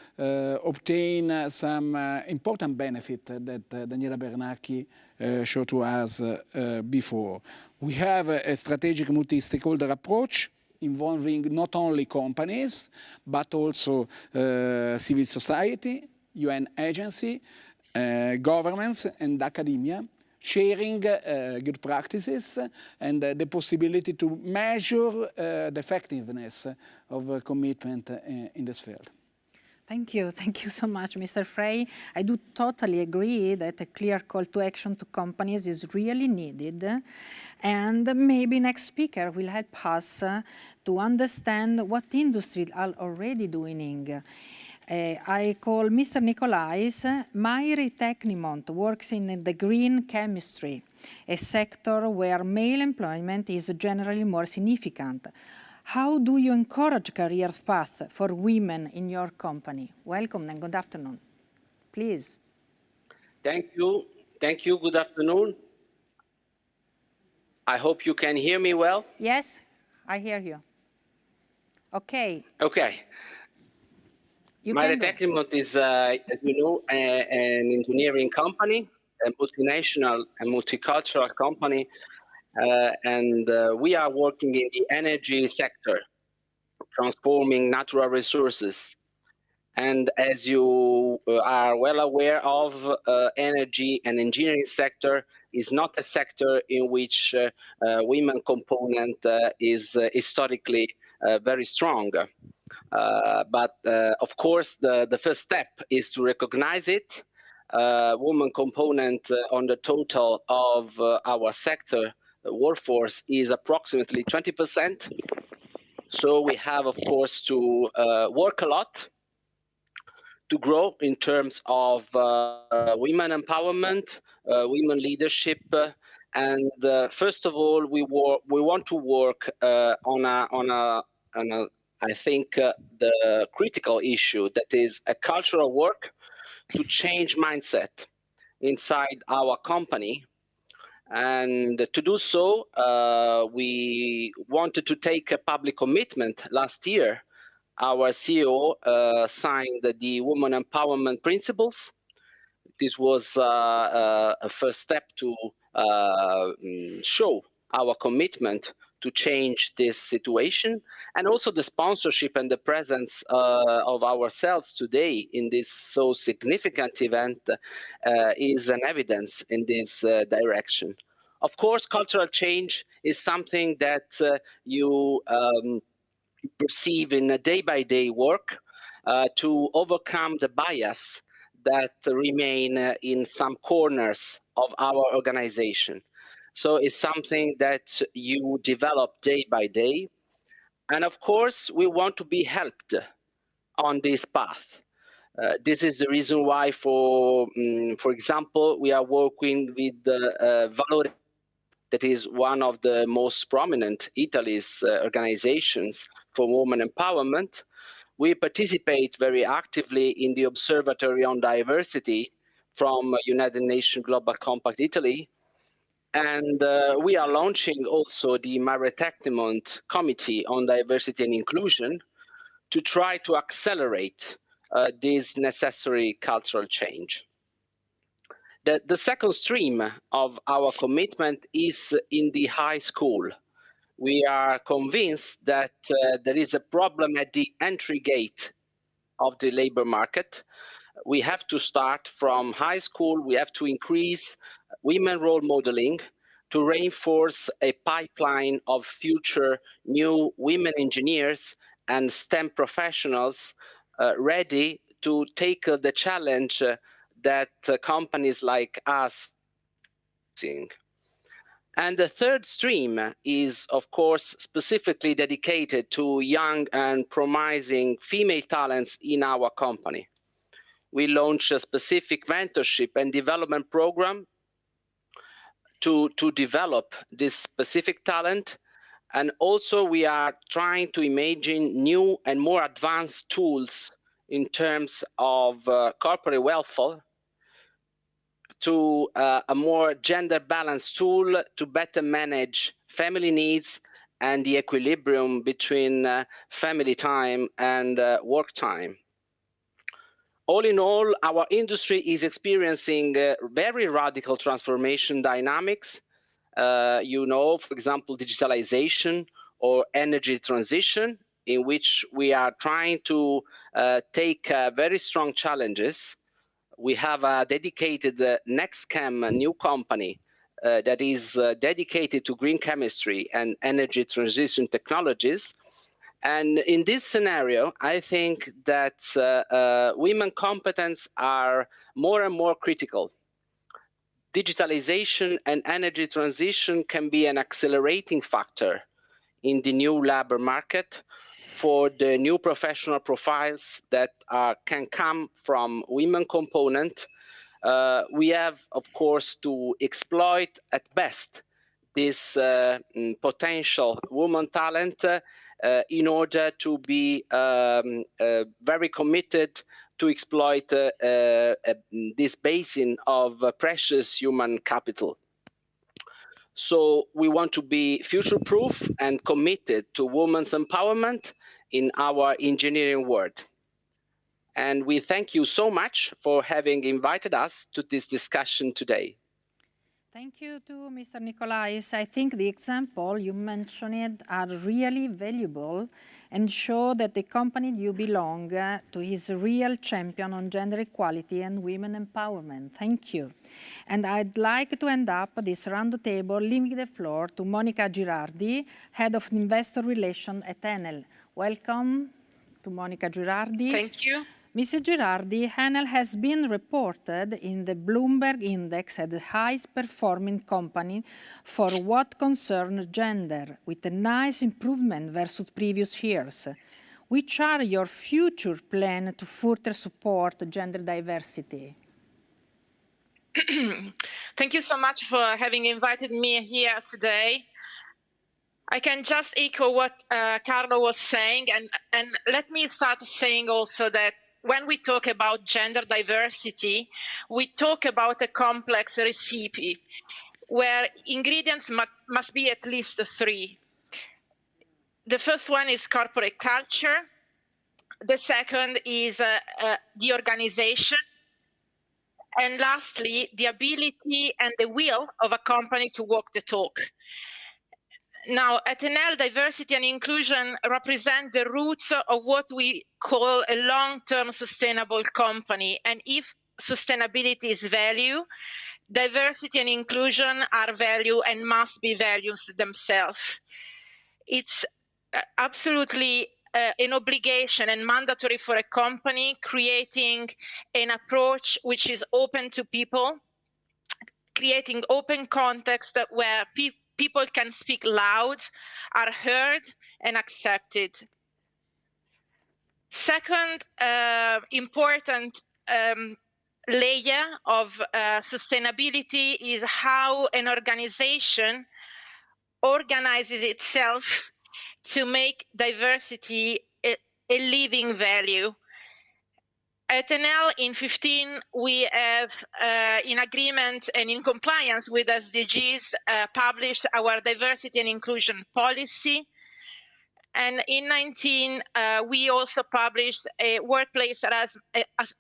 obtain some important benefit that Daniela Bernacchi showed to us before. We have a strategic multi-stakeholder approach involving not only companies, but also civil society, UN agency, governments and academia, sharing good practices and the possibility to measure the effectiveness of commitment in this field. Thank you so much, Mr. Frey. I do totally agree that a clear call to action to companies is really needed. And maybe next speaker will help us to understand what industries are already doing. I call Mr. Nicolais. Mairi Tecnimont works in the green chemistry, a sector where male employment is generally more significant. How do you encourage career path for women in your company? Welcome and good afternoon. Please. Thank you. Good afternoon. I hope you can hear me well. Yes, I hear you. Okay. Okay. Mairi Tecnimont is, as you know, an engineering company, a multinational and multicultural company. And we are working in the energy sector. transforming natural resources. And as you are well aware of, energy and engineering sector is not a sector in which women component is historically very strong. But of course, the first step is to recognize it. Woman component on the total of our sector workforce is approximately 20%. So we have, of course, to work a lot to grow in terms of women empowerment, women leadership, and first of all, we want to work on a I think the critical issue that is a cultural work to change mindset inside our company. And to do so, we wanted to take a public commitment last year. Our CEO signed the Women Empowerment Principles. This was a first step to show our commitment to change this situation, and also the sponsorship and the presence of ourselves today in this so significant event is an evidence in this direction. Of course, cultural change is something that you perceive in a day-by-day work to overcome the bias that remain in some corners of our organization. So it's something that you develop day by day. And of course, we want to be helped on this path. This is the reason why, for example, we are working with Valore, that is one of the most prominent Italy's organizations for women empowerment. We participate very actively in the Observatory on Diversity from United Nations Global Compact Italy. And we are launching also the Maritectimont Committee on Diversity and Inclusion to try to accelerate this necessary cultural change. The second stream of our commitment is in the high school. We are convinced that there is a problem at the entry gate of the labor market. We have to start from high school. We have to increase women role modeling to reinforce a pipeline of future new women engineers and STEM professionals ready to take the challenge that companies like us seeing. And the third stream is, of course, specifically dedicated to young and promising female talents in our company. We launched a specific mentorship and development program to develop this specific talent. And also we are trying to imagine new and more advanced tools in terms of corporate welfare, to a more gender balanced tool to better manage family needs and the equilibrium between family time and work time. All in all, our industry is experiencing very radical transformation dynamics. You know, for example, digitalization or energy transition, in which we are trying to take very strong challenges. We have a dedicated NextChem new company that is dedicated to green chemistry and energy transition technologies. And in this scenario, I think that women competence are more and more critical. Digitalization and energy transition can be an accelerating factor in the new labor market for the new professional profiles that can come from women component. We have, of course, to exploit at best this potential woman talent in order to be very committed to exploit this basin of precious human capital. So we want to be future-proof and committed to women's empowerment in our engineering world. And we thank you so much for having invited us to this discussion today. Thank you to Mr. Nicolais. I think the example you mentioned are really valuable and show that the company you belong to is a real champion on gender equality and women empowerment. Thank you. And I'd like to end up this roundtable leaving the floor to Monica Girardi, Head of Investor Relations at Enel. Welcome to Monica Girardi. Thank you. Mrs. Girardi, Enel has been reported in the Bloomberg Index as the highest performing company for what concerns gender, with a nice improvement versus previous years. Which are your future plans to further support gender diversity? Thank you so much for having invited me here today. I can just echo what Carlo was saying, and let me start saying also that when we talk about gender diversity, we talk about a complex recipe where ingredients must be at least 3. The first one is corporate culture. The second is the organization. And lastly, the ability and the will of a company to walk the talk. Now, at Enel, diversity and inclusion represent the roots of what we call a long-term sustainable company. And if sustainability is value, diversity and inclusion are value and must be values themselves. It's absolutely an obligation and mandatory for a company creating an approach which is open to people, creating open context where people can speak loud, are heard and accepted. Second important layer of sustainability is how an organization organizes itself to make diversity a living value. At Enel, in 2015, we have, in agreement and in compliance with SDGs, published our diversity and inclusion policy. And in 2019, we also published a workplace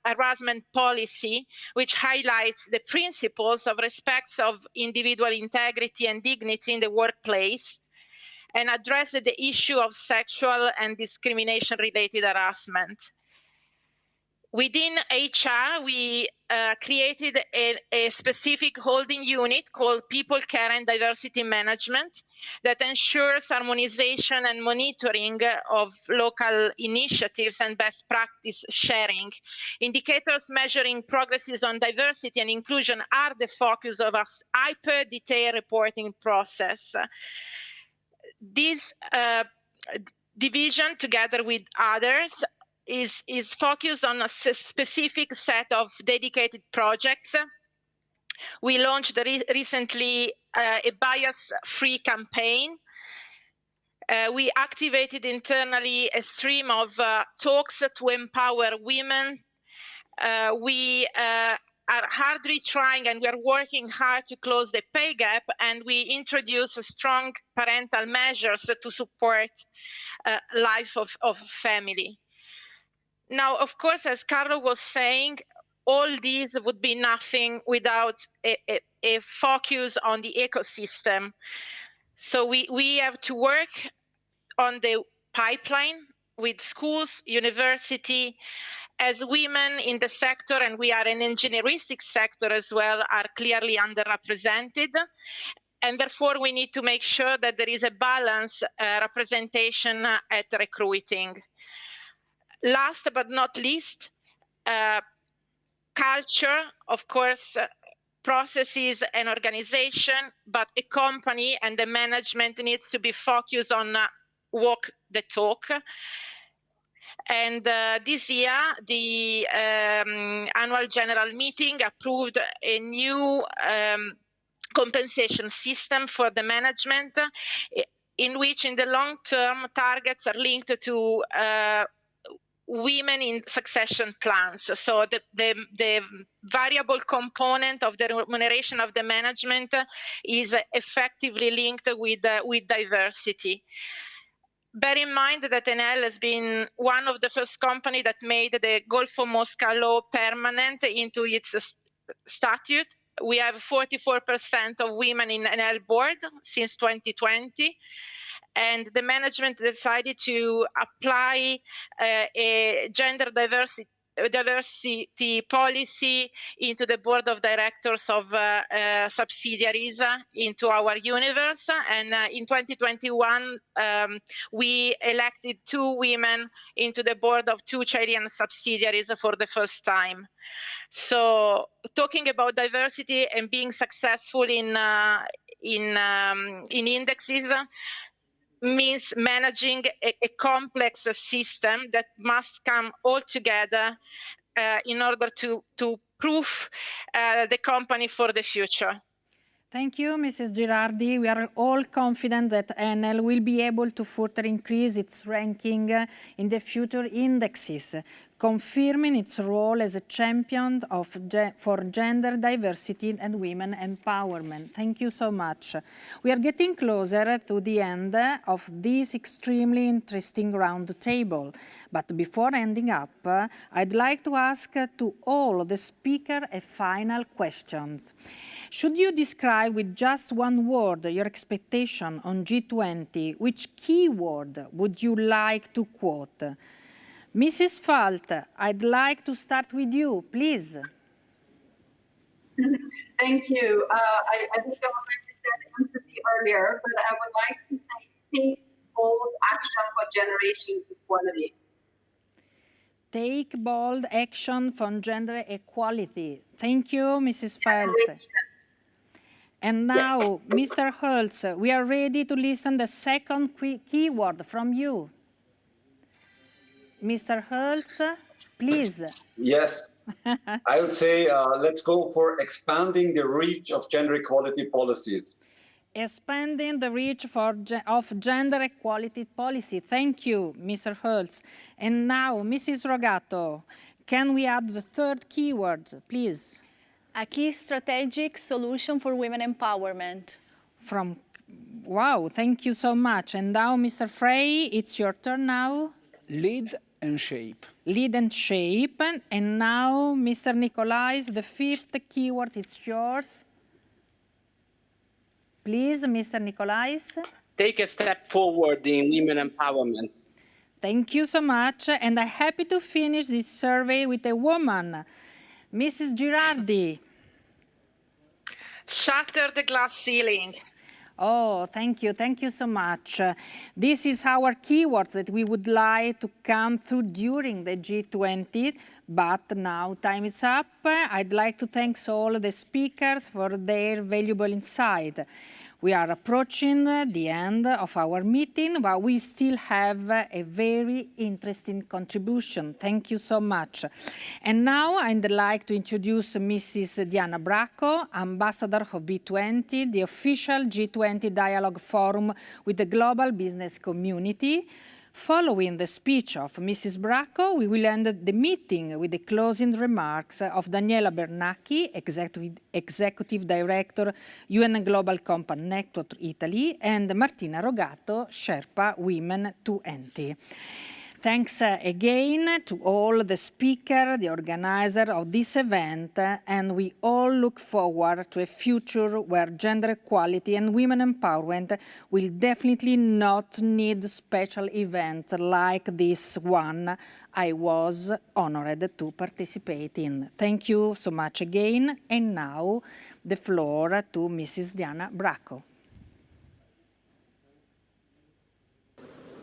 harassment policy, which highlights the principles of respect of individual integrity and dignity in the workplace, and addresses the issue of sexual and discrimination-related harassment. Within HR, we created a specific holding unit called People, Care and Diversity Management that ensures harmonization and monitoring of local initiatives and best practice sharing. Indicators measuring progresses on diversity and inclusion are the focus of our hyper-detailed reporting process. This division, together with others, is focused on a specific set of dedicated projects. We launched recently a bias-free campaign. We activated internally a stream of talks to empower women. We are hardly trying, and we are working hard to close the pay gap, and we introduce strong parental measures to support life of family. Now, of course, as Carlo was saying, all these would be nothing without a focus on the ecosystem. So we have to work on the pipeline with schools, university, as women in the sector, and we are an engineeristic sector as well, are clearly underrepresented. And therefore, we need to make sure that there is a balanced representation at recruiting. Last but not least, culture, of course, processes and organization, but a company and the management needs to be focused on walk the talk. And this year, the annual general meeting approved a new compensation system for the management, in which in the long term targets are linked to women in succession plans. So the variable component of the remuneration of the management is effectively linked with diversity. Bear in mind that Enel has been one of the first companies that made the Golfo Mosca law permanent into its statute. We have 44% of women in Enel board since 2020. and the management decided to apply a gender diversity policy into the board of directors of subsidiaries into our universe. And in 2021, we elected 2 women into the board of 2 Chilean subsidiaries for the first time. So talking about diversity and being successful in indexes means managing a complex system that must come all together in order to proof the company for the future. Thank you, Mrs. Girardi. We are all confident that Enel will be able to further increase its ranking in the future indexes, confirming its role as a champion for gender diversity and women empowerment. Thank you so much. We are getting closer to the end of this extremely interesting round table. But before ending up, I'd like to ask to all the speakers a final question. Should you describe with just one word your expectation on G20, which keyword would you like to quote? Mrs. Falt, I'd like to start with you, please. Thank you. I think I already said empathy earlier, but I would like to say take bold action for generation equality. Take bold action for gender equality. Thank you, Mrs. Falt. And now, Mr. Holtz, we are ready to listen the second keyword from you. Mr. Holtz, please. Yes, I would say let's go for expanding the reach of gender equality policies. Expanding the reach of gender equality policy. Thank you, Mr. Holtz. And now, Mrs. Rogato, can we add the third keyword, please? A key strategic solution for women empowerment. Wow, thank you so much. And now, Mr. Frey, it's your turn now. Lead and shape. Lead and shape. And now, Mr. Nicolais, the fifth keyword, it's yours. Please, Mr. Nicolais. Take a step forward in women empowerment. Thank you so much. And I'm happy to finish this survey with a woman. Mrs. Girardi. Shatter the glass ceiling. Oh, thank you. Thank you so much. This is our keywords that we would like to come through during the G20, but now time is up. I'd like to thank all the speakers for their valuable insight. We are approaching the end of our meeting, but we still have a very interesting contribution. Thank you so much. And now I'd like to introduce Mrs. Diana Bracco, Ambassador of B20, the official G20 Dialogue Forum with the global business community. Following the speech of Mrs. Bracco, we will end the meeting with the closing remarks of Daniela Bernacchi, Executive Director, UN Global Compact Network Italy, and Martina Rogato, Sherpa Women 20. Thanks again to all the speakers, the organizer of this event, and we all look forward to a future where gender equality and women empowerment will definitely not need special events like this one I was honored to participate in. Thank you so much again, and now the floor to Mrs. Diana Bracco.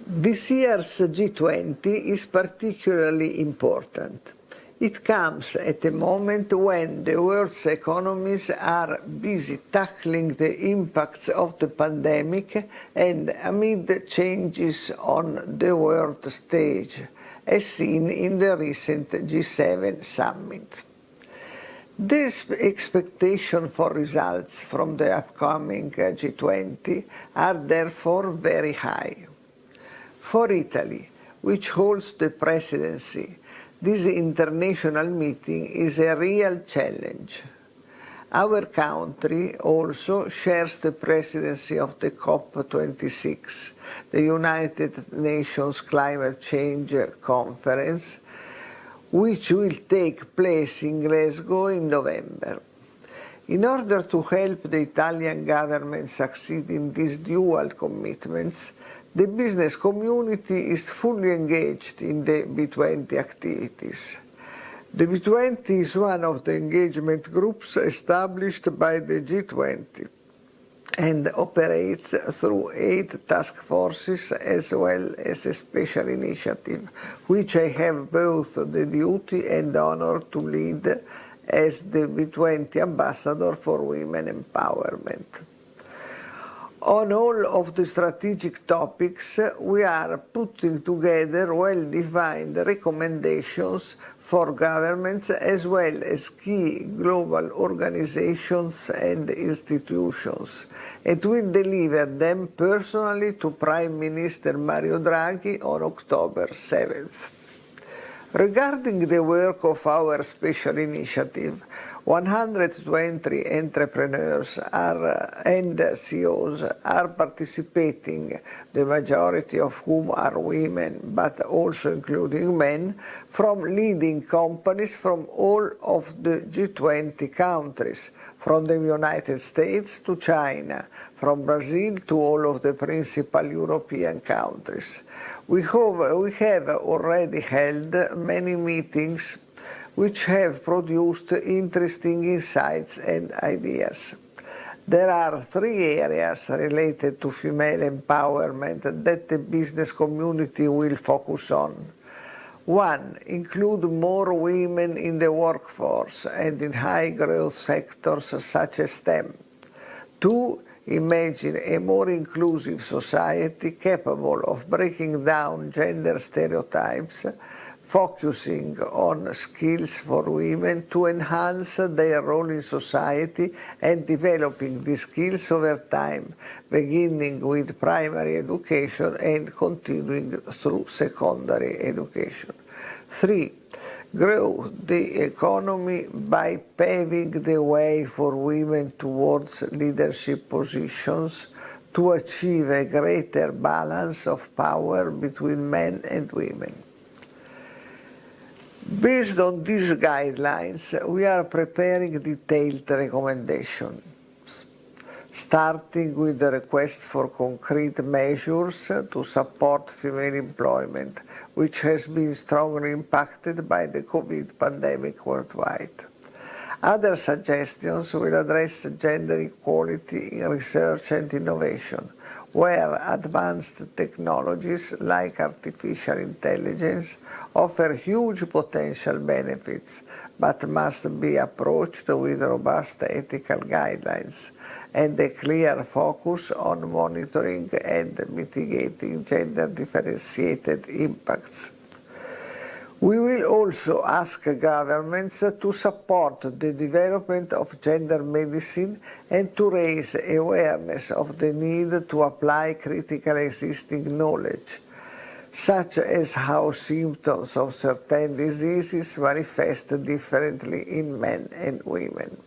This year's G20 is particularly important. It comes at a moment when the world's economies are busy tackling the impacts of the pandemic and amid changes on the world stage, as seen in the recent G7 summit. The expectations for results from the upcoming G20 are therefore very high. For Italy, which holds the presidency, this international meeting is a real challenge. Our country also shares the presidency of the COP26, the United Nations Climate Change Conference, which will take place in Glasgow in November. In order to help the Italian government succeed in these dual commitments, The business community is fully engaged in the B20 activities. The B20 is one of the engagement groups established by the G20 and operates through 8 task forces as well as a special initiative, which I have both the duty and honor to lead as the B20 ambassador for women empowerment. On all of the strategic topics, we are putting together well-defined recommendations for governments as well as key global organizations and institutions, and will deliver them personally to Prime Minister Mario Draghi on October 7th. Regarding the work of our special initiative, 120 entrepreneurs and CEOs are participating, the majority of whom are women, but also including men, from leading companies from all of the G20 countries, from the United States to China, from Brazil to all of the principal European countries. We have already held many meetings which have produced interesting insights and ideas. There are 3 areas related to female empowerment that the business community will focus on. 1. Include more women in the workforce and in high-growth sectors such as STEM. 2. Imagine a more inclusive society capable of breaking down gender stereotypes, focusing on skills for women to enhance their role in society and developing these skills over time, beginning with primary education and continuing through secondary education. 3. Grow the economy by paving the way for women towards leadership positions to achieve a greater balance of power between men and women. Based on these guidelines, we are preparing detailed recommendations, starting with the request for concrete measures to support female employment, which has been strongly impacted by the COVID pandemic worldwide. Other suggestions will address gender equality in research and innovation, where advanced technologies like artificial intelligence offer huge potential benefits, but must be approached with robust ethical guidelines and a clear focus on monitoring and mitigating gender-differentiated impacts. We will also ask governments to support the development of gender medicine and to raise awareness of the need to apply critical existing knowledge, such as how symptoms of certain diseases manifest differently in men and women.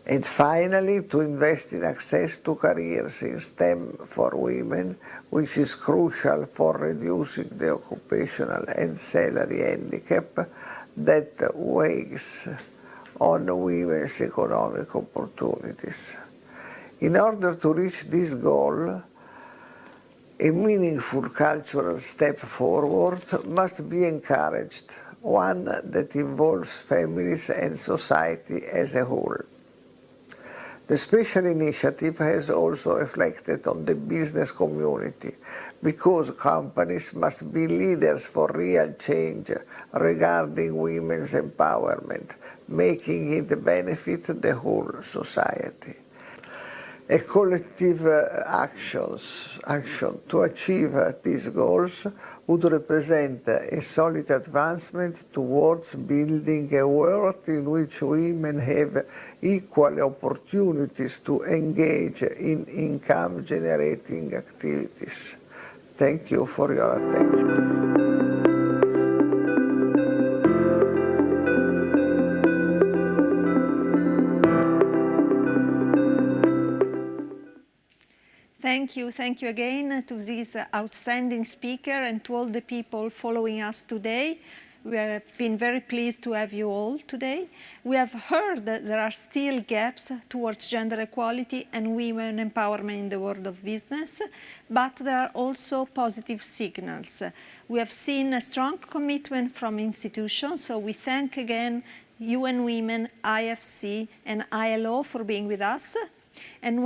And finally, to invest in access to careers in STEM for women, which is crucial for reducing the occupational and salary handicap that weighs on women's economic opportunities. In order to reach this goal, a meaningful cultural step forward must be encouraged, one that involves families and society as a whole. The special initiative has also reflected on the business community, because companies must be leaders for real change regarding women's empowerment, making it benefit the whole society. A collective action to achieve these goals would represent a solid advancement towards building a world in which women have equal opportunities to engage in income-generating activities. Thank you for your attention. Thank you again to this outstanding speaker and to all the people following us today. We have been very pleased to have you all today. We have heard that there are still gaps towards gender equality and women empowerment in the world of business, but there are also positive signals. We have seen a strong commitment from institutions, so we thank again UN Women, IFC, and ILO for being with us. And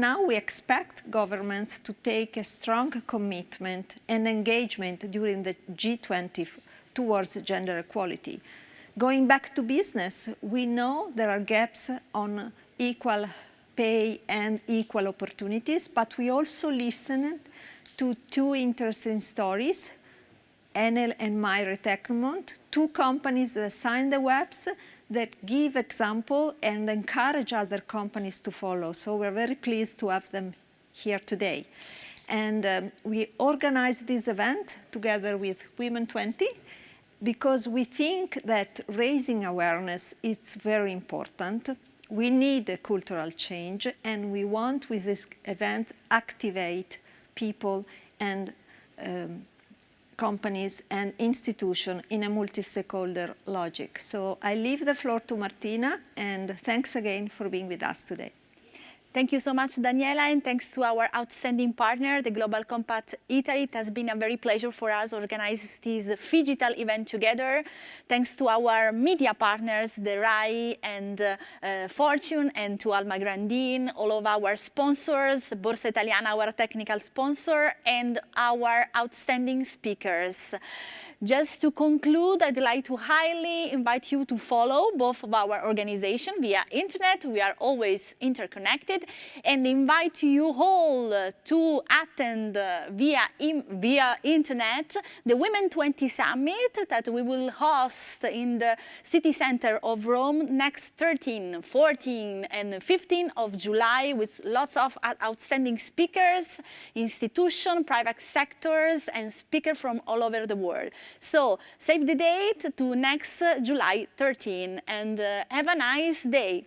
now we expect governments to take a strong commitment and engagement during the G20 towards gender equality. Going back to business, we know there are gaps on equal pay and equal opportunities, but we also listened to two interesting stories, Enel and Myre Tecnimont, two companies that signed the webs that give example and encourage other companies to follow. So we're very pleased to have them here today. And we organized this event together with Women 20 because we think that raising awareness is very important. We need a cultural change, and we want with this event activate people and companies and institutions in a multi-stakeholder logic. So I leave the floor to Martina, and thanks again for being with us today. Thank you so much, Daniela, and thanks to our outstanding partner, the Global Compact Italy. It has been a very pleasure for us to organize this phygital event together. Thanks to our media partners, the RAI and Fortune, and to Alma Grandin, all of our sponsors, Borsa Italiana, our technical sponsor, and our outstanding speakers. Just to conclude, I'd like to highly invite you to follow both of our organizations via internet. We are always interconnected, and invite you all to attend via internet the Women 20 Summit that we will host in the city center of Rome next 13, 14, and 15 of July with lots of outstanding speakers, institutions, private sectors, and speakers from all over the world. So save the date to next July 13, and have a nice day.